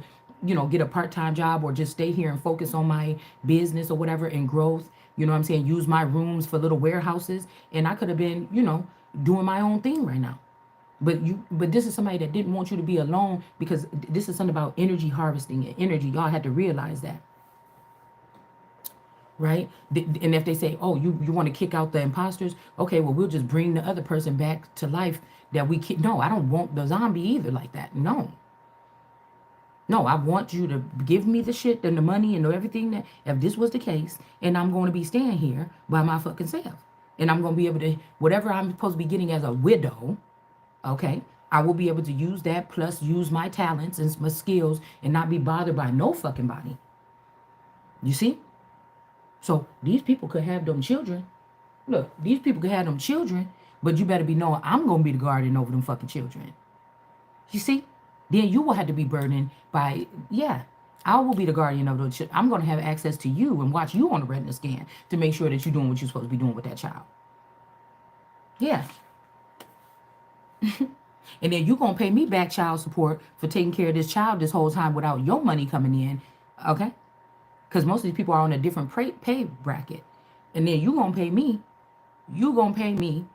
get a part-time job or just stay here and focus on my business or whatever and growth. You know what I'm saying? Use my rooms for little warehouses, and I could have been, doing my own thing right now. But this is somebody that didn't want you to be alone, because this is something about energy harvesting and energy. Y'all had to realize that. Right? And if they say, oh, you want to kick out the imposters, okay, well, we'll just bring the other person back to life that we kick. No, I don't want the zombie either like that. No, I want you to give me the shit and the money and everything, that if this was the case, and I'm going to be staying here by my fucking self, and I'm going to be able to, whatever I'm supposed to be getting as a widow, okay, I will be able to use that, plus use my talents and my skills, and not be bothered by no fucking body. You see? So these people could have them children. Look, these people could have them children, but you better be knowing I'm going to be the guardian over them fucking children. You see? Then you will have to be burdened by, I will be the guardian of those children. I'm going to have access to you and watch you on the retina scan to make sure that you're doing what you're supposed to be doing with that child. Yeah. And then you're going to pay me back child support for taking care of this child this whole time without your money coming in. Okay? Because most of these people are on a different pay bracket. And then you're going to pay me. You're going to pay me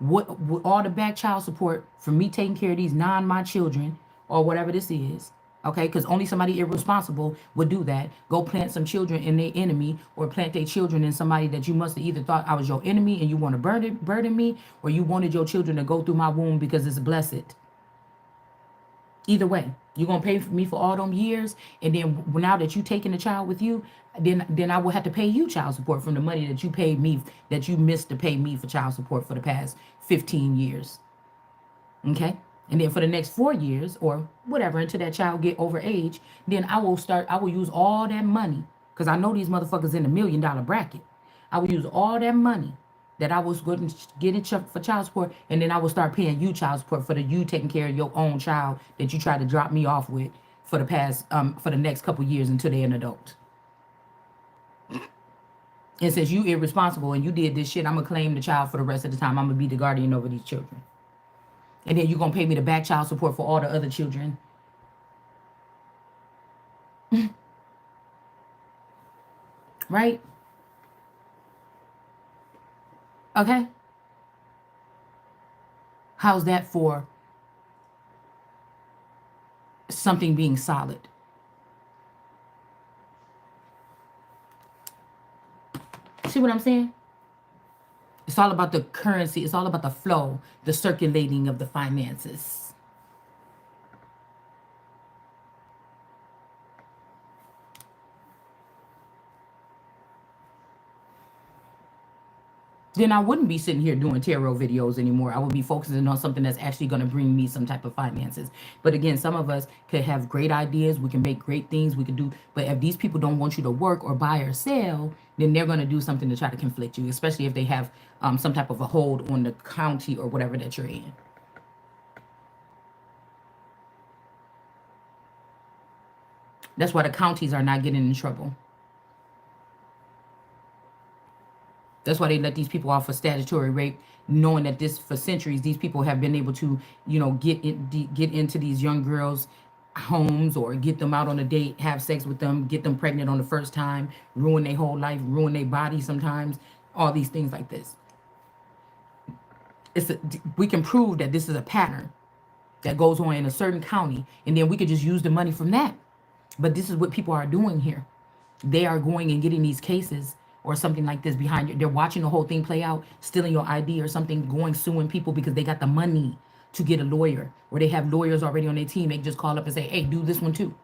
what all the back child support for me taking care of these my children or whatever this is. Okay? Because only somebody irresponsible would do that. Go plant some children in their enemy, or plant their children in somebody that you must have either thought I was your enemy and you want to burden me, or you wanted your children to go through my womb because it's blessed. Either way, you're going to pay me for all them years, and then now that you taking the child with you, then I will have to pay you child support from the money that you paid me, that you missed to pay me for child support for the past 15 years. Okay? And then for the next 4 years or whatever, until that child get over age, then I will use all that money, because I know these motherfuckers in the $1 million bracket. I will use all that money that I was going to get it for child support, and then I will start paying you child support for you taking care of your own child that you tried to drop me off with for the past for the next couple years until they're an adult. And since you irresponsible and you did this shit, I'm gonna claim the child for the rest of the time. I'm gonna be the guardian over these children, and then you're gonna pay me the back child support for all the other children. Right? Okay? How's that for something being solid? See what I'm saying? It's all about the currency. It's all about the flow, the circulating of the finances. Then I wouldn't be sitting here doing tarot videos anymore. I would be focusing on something that's actually going to bring me some type of finances. But again, some of us could have great ideas. We can make great things. We can do. But if these people don't want you to work or buy or sell, then they're going to do something to try to conflict you, especially if they have some type of a hold on the county or whatever that you're in. That's why the counties are not getting in trouble. That's why they let these people off for statutory rape, knowing that this for centuries these people have been able to, get into these young girls' homes or get them out on a date, have sex with them, get them pregnant on the first time, ruin their whole life, ruin their body sometimes, all these things like this. We can prove that this is a pattern that goes on in a certain county, and then we could just use the money from that. But this is what people are doing here. They are going and getting these cases or something like this behind you. They're watching the whole thing play out, stealing your ID or something, going suing people because they got the money to get a lawyer, or they have lawyers already on their team. They just call up and say, hey, do this one too.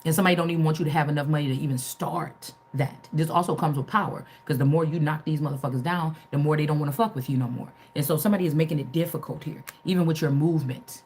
And somebody don't even want you to have enough money to even start that. This also comes with power, because the more you knock these motherfuckers down, the more they don't want to fuck with you no more. And so somebody is making it difficult here, even with your movement.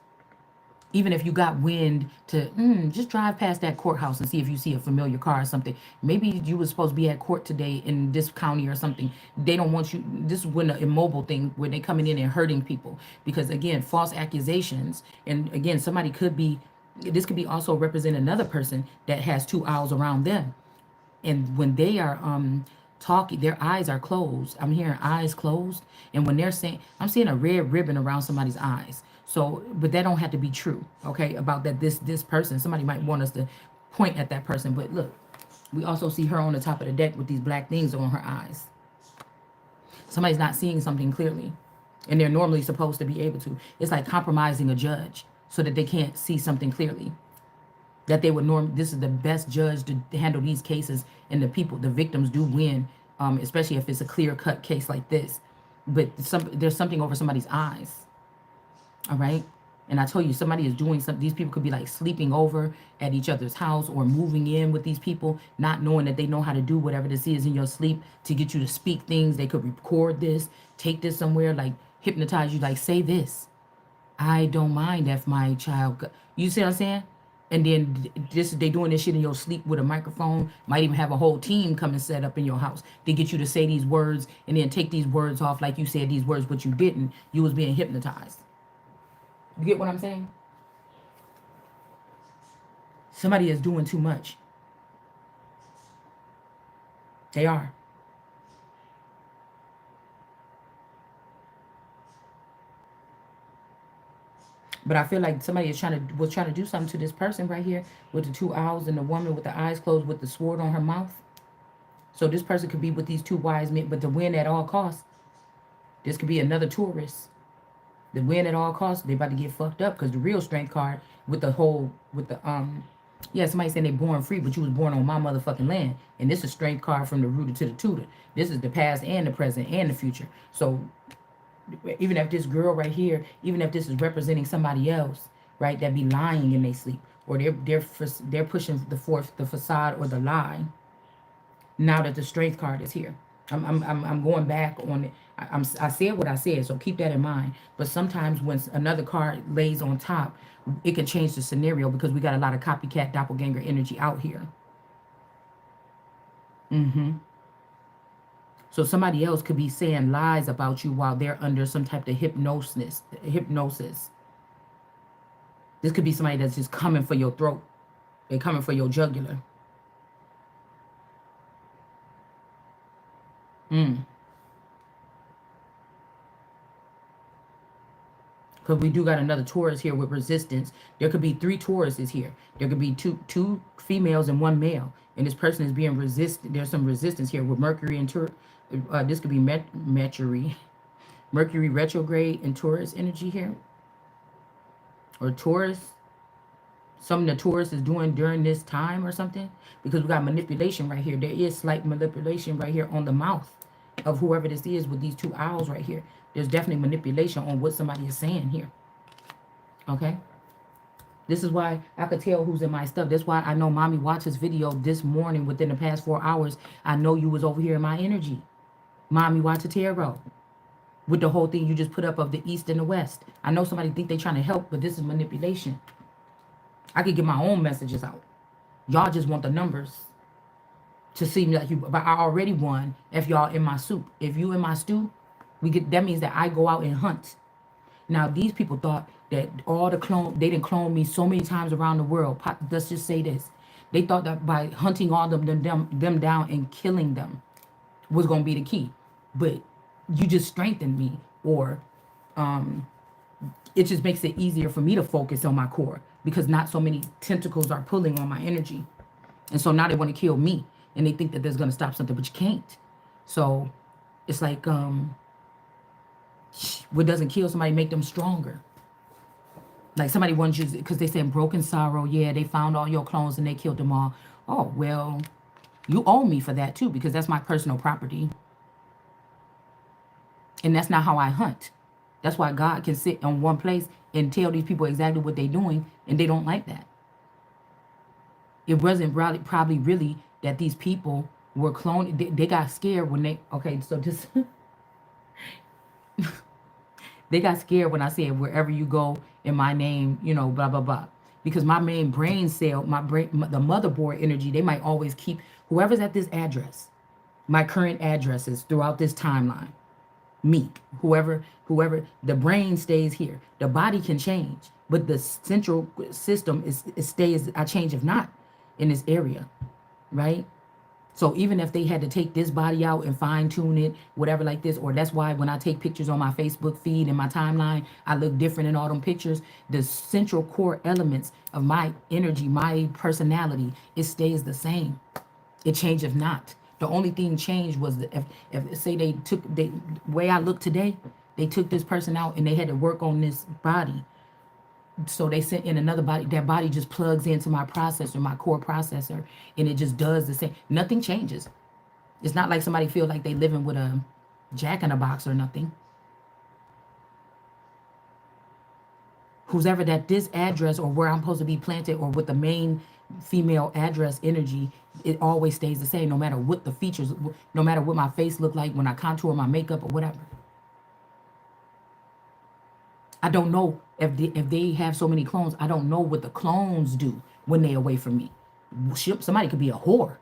Even if you got wind to just drive past that courthouse and see if you see a familiar car or something. Maybe you were supposed to be at court today in this county or something. They don't want you. This is when an immobile thing where they coming in and hurting people because again, false accusations. And again, somebody could be. This could be also represent another person that has two owls around them, and when they are talking, their eyes are closed. I'm hearing eyes closed, and when they're saying, I'm seeing a red ribbon around somebody's eyes. So, but that don't have to be true, okay? About that this person, somebody might want us to point at that person, but look, we also see her on the top of the deck with these black things on her eyes. Somebody's not seeing something clearly, and they're normally supposed to be able to. It's like compromising a judge so that they can't see something clearly. That they would this is the best judge to handle these cases, and the victims do win, especially if it's a clear-cut case like this. But there's something over somebody's eyes, all right? And I told you, somebody is doing something. These people could be like sleeping over at each other's house or moving in with these people, not knowing that they know how to do whatever this is in your sleep to get you to speak things. They could record this, take this somewhere, like hypnotize you, like say this. I don't mind if my child, you see what I'm saying? And then they doing this shit in your sleep with a microphone. Might even have a whole team come and set up in your house to get you to say these words and then take these words off like you said these words, but you didn't. You was being hypnotized. You get what I'm saying? Somebody is doing too much. They are. But I feel like somebody was trying to do something to this person right here with the two owls and the woman with the eyes closed with the sword on her mouth. So this person could be with these two wise men, but to win at all costs. This could be another tourist. The win at all costs. They about to get fucked up because the real strength card with the yeah, somebody saying they born free, but you was born on my motherfucking land. And this is strength card from the rooter to the tutor. This is the past and the present and the future. So even if this girl right here, even if this is representing somebody else, right, that be lying in their sleep, or they're pushing the facade or the lie. Now that the strength card is here, I'm going back on it. I said what I said, so keep that in mind. But sometimes when another card lays on top, it can change the scenario because we got a lot of copycat doppelganger energy out here. So somebody else could be saying lies about you while they're under some type of hypnosis. This could be somebody that's just coming for your throat. They're coming for your jugular. Because we do got another Taurus here with resistance. There could be 3 Tauruses here. There could be two females and 1 male. And this person is being resisted. There's some resistance here with Mercury and Taurus. This could be Mercury retrograde and Taurus energy here. Or Taurus. Something the Taurus is doing during this time or something. Because we got manipulation right here. There is slight manipulation right here on the mouth of whoever this is with these 2 owls right here. There's definitely manipulation on what somebody is saying here. Okay? This is why I could tell who's in my stuff. That's why I know Mommy watched this video this morning within the past 4 hours. I know you was over here in my energy. Mommy watch a tarot. With the whole thing you just put up of the East and the West. I know somebody think they trying to help, but this is manipulation. I could get my own messages out. Y'all just want the numbers to seem like you, but I already won if y'all in my soup. If you in my stew, that means that I go out and hunt. Now these people thought that all the they didn't clone me so many times around the world. Let's just say this. They thought that by hunting all of them down and killing them was going to be the key. But you just strengthened me, or it just makes it easier for me to focus on my core because not so many tentacles are pulling on my energy. And so now they want to kill me and they think that there's going to stop something, but you can't. So it's like, what doesn't kill somebody make them stronger. Like somebody wants you, because they said broken sorrow, yeah, they found all your clones and they killed them all. Oh, well, you owe me for that too, because that's my personal property. And that's not how I hunt. That's why God can sit on one place and tell these people exactly what they're doing, and they don't like that. It wasn't probably really that these people were cloning. They got scared when they, okay, so just... They got scared when I said wherever you go in my name, you know, blah, blah, blah. Because my main brain cell, the motherboard energy, they might always keep whoever's at this address, my current addresses throughout this timeline. Me, whoever, the brain stays here. The body can change, but the central system it stays. I change if not in this area, right? So even if they had to take this body out and fine tune it, whatever like this, or that's why when I take pictures on my Facebook feed and my timeline, I look different in all them pictures. The central core elements of my energy, my personality, it stays the same. It changed if not. The only thing changed was if say they took the way I look today, they took this person out and they had to work on this body. So they sent in another body. That body just plugs into my processor, my core processor, and it just does the same. Nothing changes. It's not like somebody feels like they living with a jack in a box or nothing. Who's ever at this address or where I'm supposed to be planted or with the main female address energy, it always stays the same no matter what the features, no matter what my face look like when I contour my makeup or whatever. I don't know if they have so many clones. I don't know what the clones do when they away from me. Somebody could be a whore.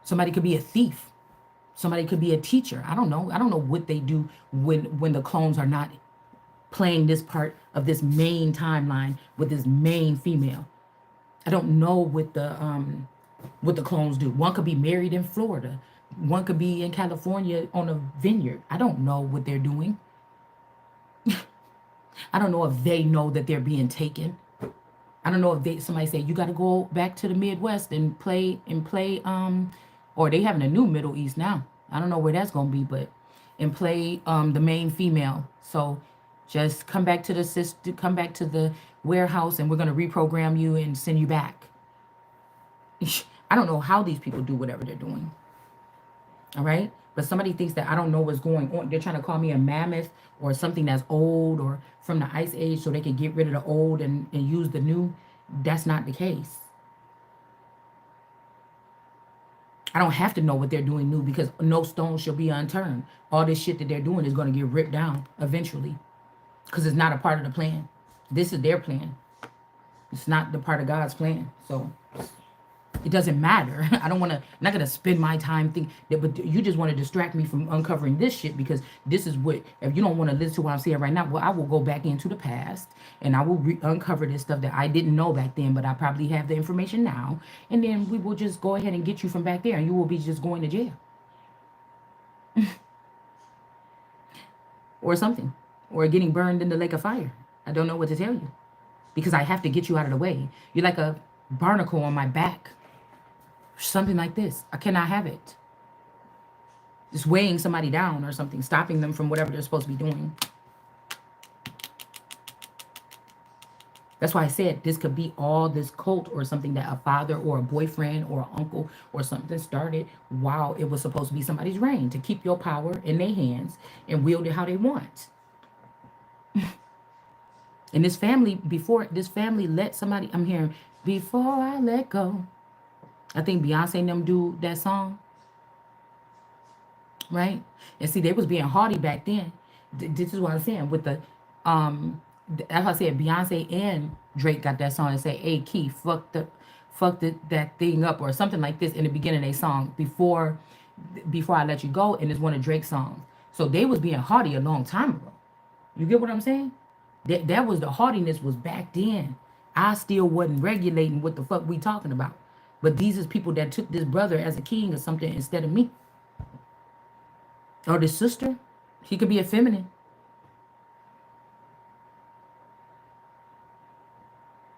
Somebody could be a thief. Somebody could be a teacher. I don't know. I don't know what they do when the clones are not playing this part of this main timeline with this main female. I don't know what the clones do. One could be married in Florida. One could be in California on a vineyard. I don't know what they're doing. I don't know if they know that they're being taken. I don't know if somebody say you got to go back to the Midwest and play or they having a new Middle East now. I don't know where that's gonna be, but and play the main female. So just come back to the warehouse and we're gonna reprogram you and send you back. I don't know how these people do whatever they're doing. All right. But somebody thinks that I don't know what's going on. They're trying to call me a mammoth or something that's old or from the ice age so they can get rid of the old and use the new. That's not the case. I don't have to know what they're doing new because no stone shall be unturned. All this shit that they're doing is going to get ripped down eventually because it's not a part of the plan. This is their plan. It's not the part of God's plan. So it doesn't matter. I'm not going to spend my time thinking that, but you just want to distract me from uncovering this shit because this is what, if you don't want to listen to what I'm saying right now, well, I will go back into the past and I will uncover this stuff that I didn't know back then, but I probably have the information now. And then we will just go ahead and get you from back there and you will be just going to jail. Or something. Or getting burned in the lake of fire. I don't know what to tell you because I have to get you out of the way. You're like a barnacle on my back. Something like this. I cannot have it. Just weighing somebody down or something, stopping them from whatever they're supposed to be doing. That's why I said this could be all this cult or something that a father or a boyfriend or an uncle or something started while it was supposed to be somebody's reign to keep your power in their hands and wield it how they want. And this family, let somebody, I'm hearing, before I let go. I think Beyonce and them do that song. Right? And see, they was being haughty back then. This is what I'm saying. With the, as I said, Beyonce and Drake got that song and say, hey, Keith, fuck that thing up or something like this in the beginning of their song before I let you go. And it's one of Drake's songs. So they was being haughty a long time ago. You get what I'm saying? That was the haughtiness was back then. I still wasn't regulating what the fuck we talking about. But these is people that took this brother as a king or something instead of me. Or this sister. She could be a feminine.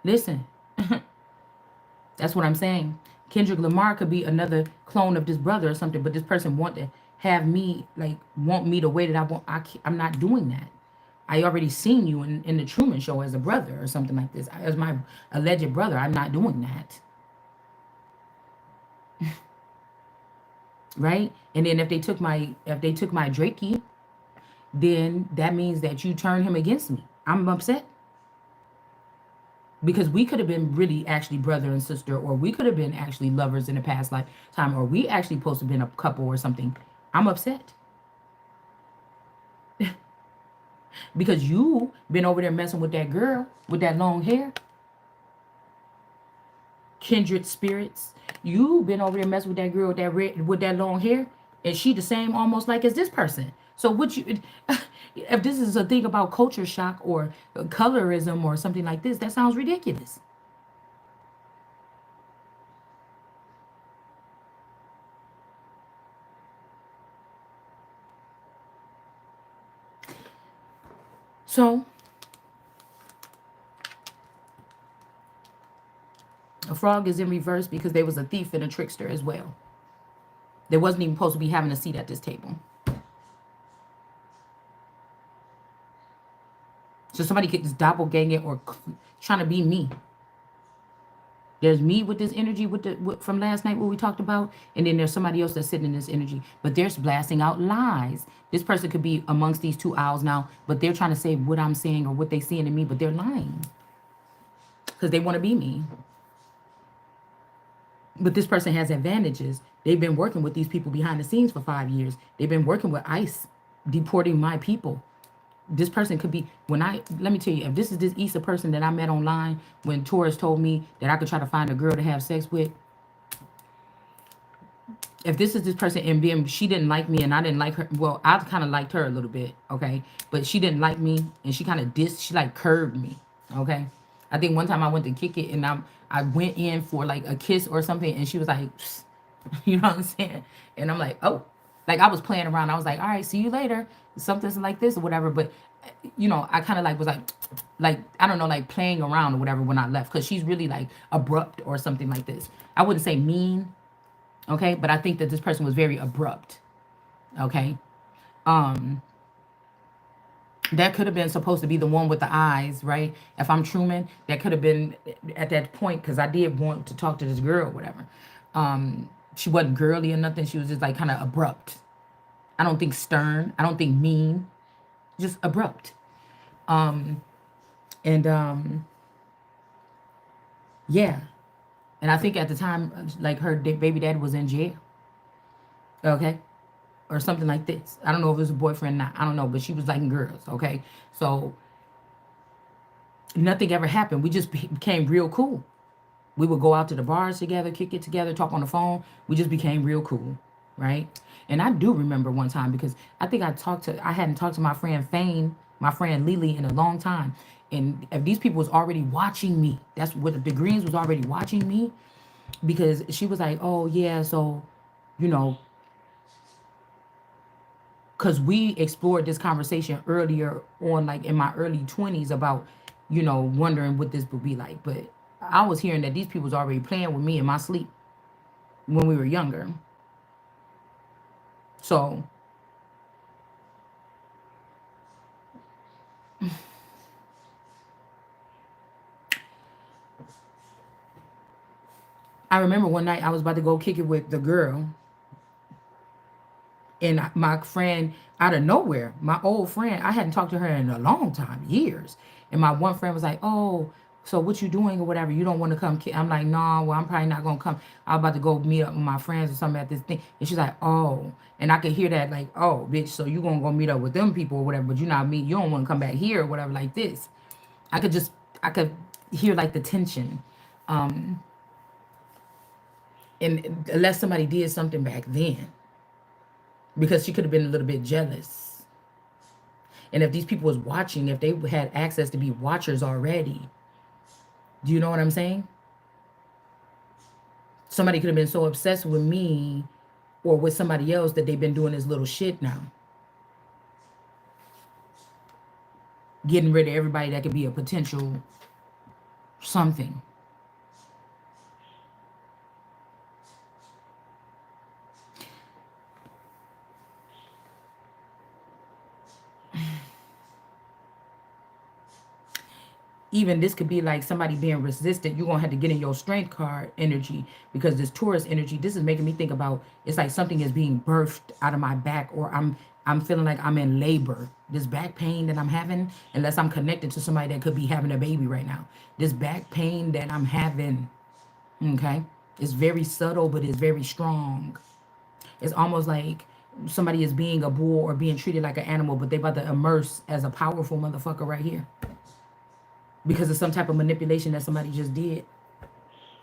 Listen. That's what I'm saying. Kendrick Lamar could be another clone of this brother or something. But this person want to have me, like, want me the way that I want. I'm not doing that. I already seen you in the Truman Show as a brother or something like this. As my alleged brother. I'm not doing that. Right? And then if they took my Drakey, then that means that you turn him against me. I'm upset. Because we could have been really actually brother and sister, or we could have been actually lovers in a past lifetime, or we actually supposed to have been a couple or something. I'm upset. Because you been over there messing with that girl with that long hair, kindred spirits. You been over there messing with that girl with that red, with that long hair, and she the same almost like as this person. So what you, if this is a thing about culture shock or colorism or something like this, that sounds ridiculous. So a frog is in reverse because they was a thief and a trickster as well. They wasn't even supposed to be having a seat at this table. So somebody could just doppelganger or trying to be me. There's me with this energy from last night what we talked about, and then there's somebody else that's sitting in this energy. But they're blasting out lies. This person could be amongst these two owls now, but they're trying to say what I'm saying or what they seeing in me, but they're lying because they want to be me. But this person has advantages. They've been working with these people behind the scenes for 5 years. They've been working with ICE, deporting my people. This person could be, let me tell you, if this is this Issa person that I met online when Taurus told me that I could try to find a girl to have sex with, if this is this person and then she didn't like me and I didn't like her, well, I kind of liked her a little bit, okay? But she didn't like me and she kind of she like curved me, okay? I think one time I went to kick it and I went in for like a kiss or something and she was like, psst, you know what I'm saying? And I'm like, oh, like I was playing around. I was like, all right, see you later. Something like this or whatever. But, you know, I kind of like was like, I don't know, like playing around or whatever when I left. Because she's really like abrupt or something like this. I wouldn't say mean, okay? But I think that this person was very abrupt, okay? That could have been supposed to be the one with the eyes, right? If I'm Truman, that could have been at that point because I did want to talk to this girl or whatever. She wasn't girly or nothing. She was just like kind of abrupt. I don't think stern. I don't think mean. Just abrupt. And yeah. And I think at the time, like her baby daddy was in jail. Okay. Or something like this. I don't know if it was a boyfriend or not. I don't know. But she was liking girls. Okay. So nothing ever happened. We just became real cool. We would go out to the bars together, kick it together, talk on the phone. We just became real cool, right? And I do remember one time because I think I hadn't talked to my friend Fane, my friend Lily in a long time. And if these people was already watching me, that's what the Greens was already watching me because she was like, oh yeah, so, you know, because we explored this conversation earlier on, like in my early 20s about, you know, wondering what this would be like. But I was hearing that these people was already playing with me in my sleep when we were younger. So I remember one night I was about to go kick it with the girl. And my friend, out of nowhere, my old friend, I hadn't talked to her in a long time, years. And my one friend was like, oh, so what you doing or whatever? You don't want to come? I'm like, no, well, I'm probably not going to come. I'm about to go meet up with my friends or something at this thing. And she's like, oh. And I could hear that like, oh, bitch, so you going to go meet up with them people or whatever, but you not me. You don't want to come back here or whatever like this. I could hear like the tension. And unless somebody did something back then. Because she could have been a little bit jealous. And if these people was watching, if they had access to be watchers already, do you know what I'm saying? Somebody could have been so obsessed with me or with somebody else that they've been doing this little shit now. Getting rid of everybody that could be a potential something. Even this could be like somebody being resistant. You're going to have to get in your strength card energy because this Taurus energy, this is making me think about, it's like something is being birthed out of my back or I'm feeling like I'm in labor. This back pain that I'm having, unless I'm connected to somebody that could be having a baby right now. This back pain that I'm having, okay, it's very subtle, but it's very strong. It's almost like somebody is being a bull or being treated like an animal, but they about to immerse as a powerful motherfucker right here because of some type of manipulation that somebody just did.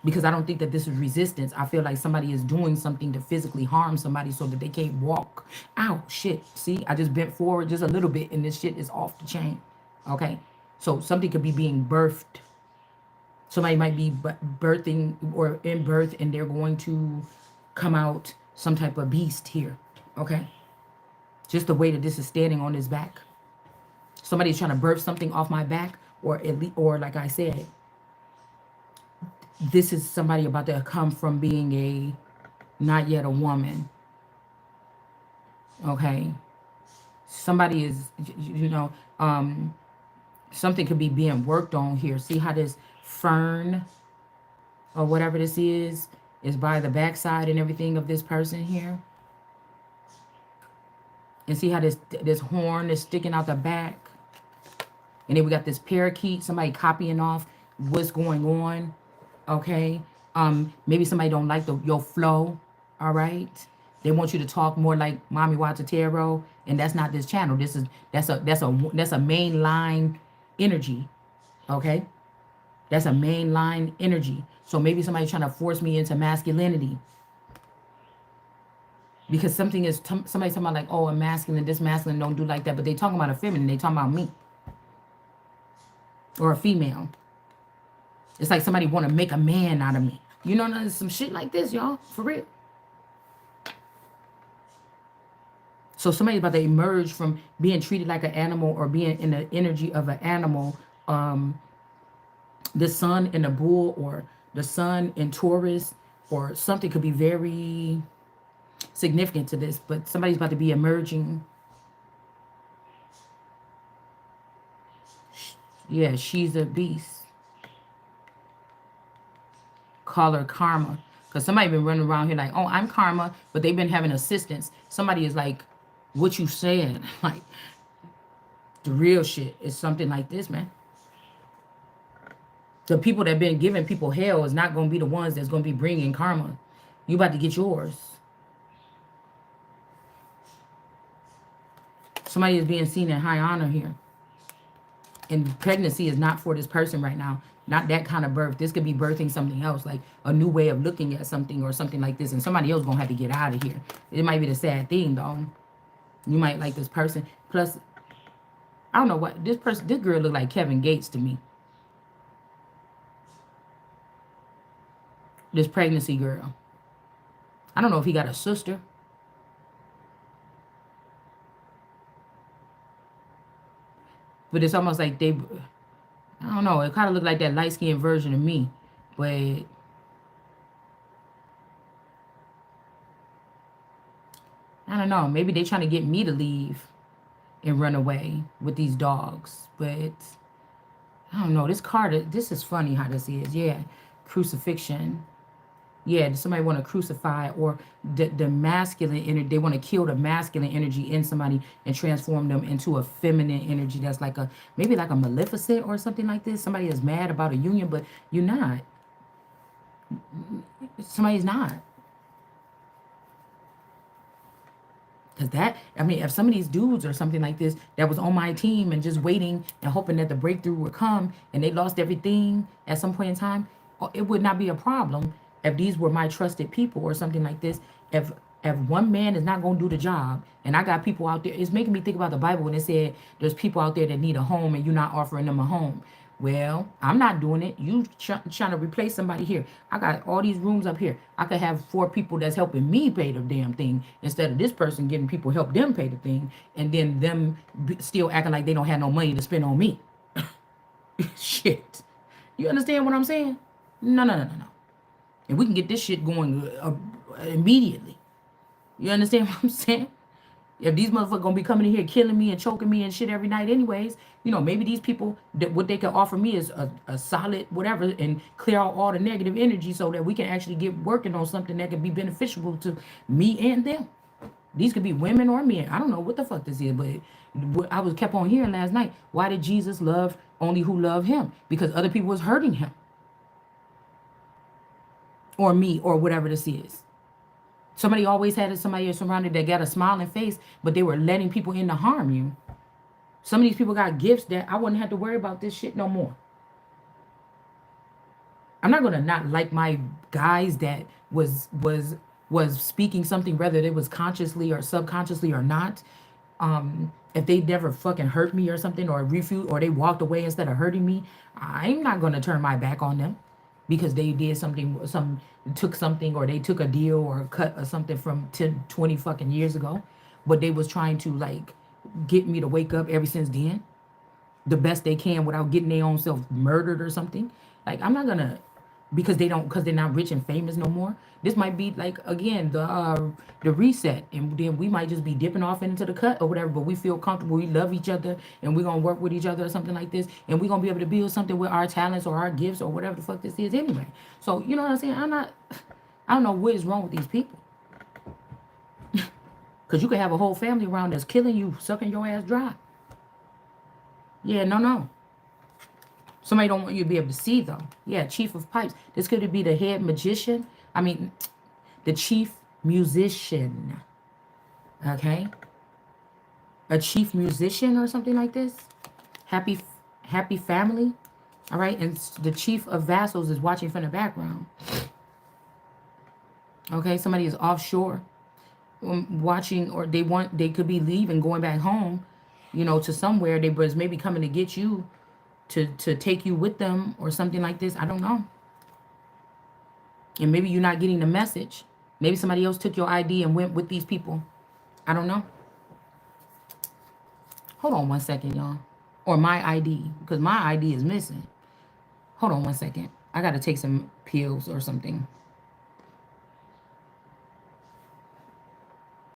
Because I don't think that this is resistance. I feel like somebody is doing something to physically harm somebody so that they can't walk. Ow, shit. See, I just bent forward just a little bit and this shit is off the chain. Okay? So something could be being birthed. Somebody might be birthing or in birth and they're going to come out some type of beast here. Okay? Just the way that this is standing on his back. Somebody's trying to birth something off my back, or at least, or like I said, this is somebody about to come from being a not yet a woman. Okay? Somebody is, something could be being worked on here. See how this fern or whatever this is by the backside and everything of this person here? And see how this horn is sticking out the back? And then we got this parakeet, somebody copying off what's going on. Okay? Maybe somebody don't like your flow. All right? They want you to talk more like Mommy Watch a Tarot, and that's not this channel. That's a mainline energy. Okay? That's a mainline energy. So maybe somebody's trying to force me into masculinity. Because somebody's talking about like, oh, a masculine, this masculine don't do like that. But they talking about a feminine. They talking about me. Or a female. It's like somebody want to make a man out of me. You know, some shit like this, y'all. For real. So somebody's about to emerge from being treated like an animal or being in the energy of an animal. The sun in the bull or the sun in Taurus or something could be very significant to this. But somebody's about to be emerging. Yeah, she's a beast. Call her Karma. Because somebody been running around here like, oh, I'm Karma. But they've been having assistance. Somebody is like, what you saying? Like, the real shit is something like this, man. The people that been giving people hell is not going to be the ones that's going to be bringing karma. You about to get yours. Somebody is being seen in high honor here. And pregnancy is not for this person right now. Not that kind of birth. This could be birthing something else, like a new way of looking at something or something like this. And somebody else going to have to get out of here. It might be the sad thing, though. You might like this person. Plus, I don't know what. This girl look like Kevin Gates to me. This pregnancy girl. I don't know if he got a sister. But it's almost like I don't know. It kind of looked like that light-skinned version of me. But I don't know. Maybe they're trying to get me to leave and run away with these dogs. But I don't know. This card, this is funny how this is. Yeah. Crucifixion. Yeah, somebody want to crucify or the masculine energy. They want to kill the masculine energy in somebody and transform them into a feminine energy that's like maybe like a Maleficent or something like this. Somebody is mad about a union, but you're not. Somebody's not. Because if some of these dudes or something like this that was on my team and just waiting and hoping that the breakthrough would come and they lost everything at some point in time, it would not be a problem. If these were my trusted people or something like this, if one man is not going to do the job, and I got people out there, it's making me think about the Bible when it said there's people out there that need a home and you're not offering them a home. Well, I'm not doing it. You trying to replace somebody here. I got all these rooms up here. I could have 4 people that's helping me pay the damn thing instead of this person getting people help them pay the thing and then them still acting like they don't have no money to spend on me. Shit. You understand what I'm saying? No. And we can get this shit going immediately. You understand what I'm saying? If these motherfuckers gonna be coming in here killing me and choking me and shit every night anyways, maybe these people, what they can offer me is a solid whatever and clear out all the negative energy so that we can actually get working on something that can be beneficial to me and them. These could be women or men. I don't know what the fuck this is, but I was kept on hearing last night. Why did Jesus love only who love him? Because other people was hurting him. Or me, or whatever this is. Somebody always had somebody surrounded that got a smiling face, but they were letting people in to harm you. Some of these people got gifts that I wouldn't have to worry about this shit no more. I'm not gonna not like my guys that was speaking something, whether it was consciously or subconsciously or not. If they never fucking hurt me or something, or refuse, or they walked away instead of hurting me, I'm not gonna turn my back on them because they did something, took something, or they took a deal or a cut or something from 10, 20 fucking years ago, but they was trying to like get me to wake up ever since then, the best they can without getting their own self murdered or something. Like I'm not gonna, because they're not rich and famous no more. This might be like again the reset, and then we might just be dipping off into the cut or whatever. But we feel comfortable, we love each other, and we're gonna work with each other or something like this, and we're gonna be able to build something with our talents or our gifts or whatever the fuck this is anyway. So you know what I'm saying? I don't know what is wrong with these people, because you could have a whole family around that's killing you, sucking your ass dry. Yeah, no. Somebody don't want you to be able to see, though. Yeah, chief of pipes. This could be the head magician. I mean, the chief musician. Okay? A chief musician or something like this. Happy family. All right? And the chief of vassals is watching from the background. Okay? Somebody is offshore watching, or they could be leaving, going back home, you know, to somewhere. They was maybe coming to get you, to take you with them or something like this. I don't know. And maybe you're not getting the message. Maybe somebody else took your ID and went with these people. I don't know. Hold on one second, y'all. Or my ID, because my ID is missing. Hold on one second. I got to take some pills or something.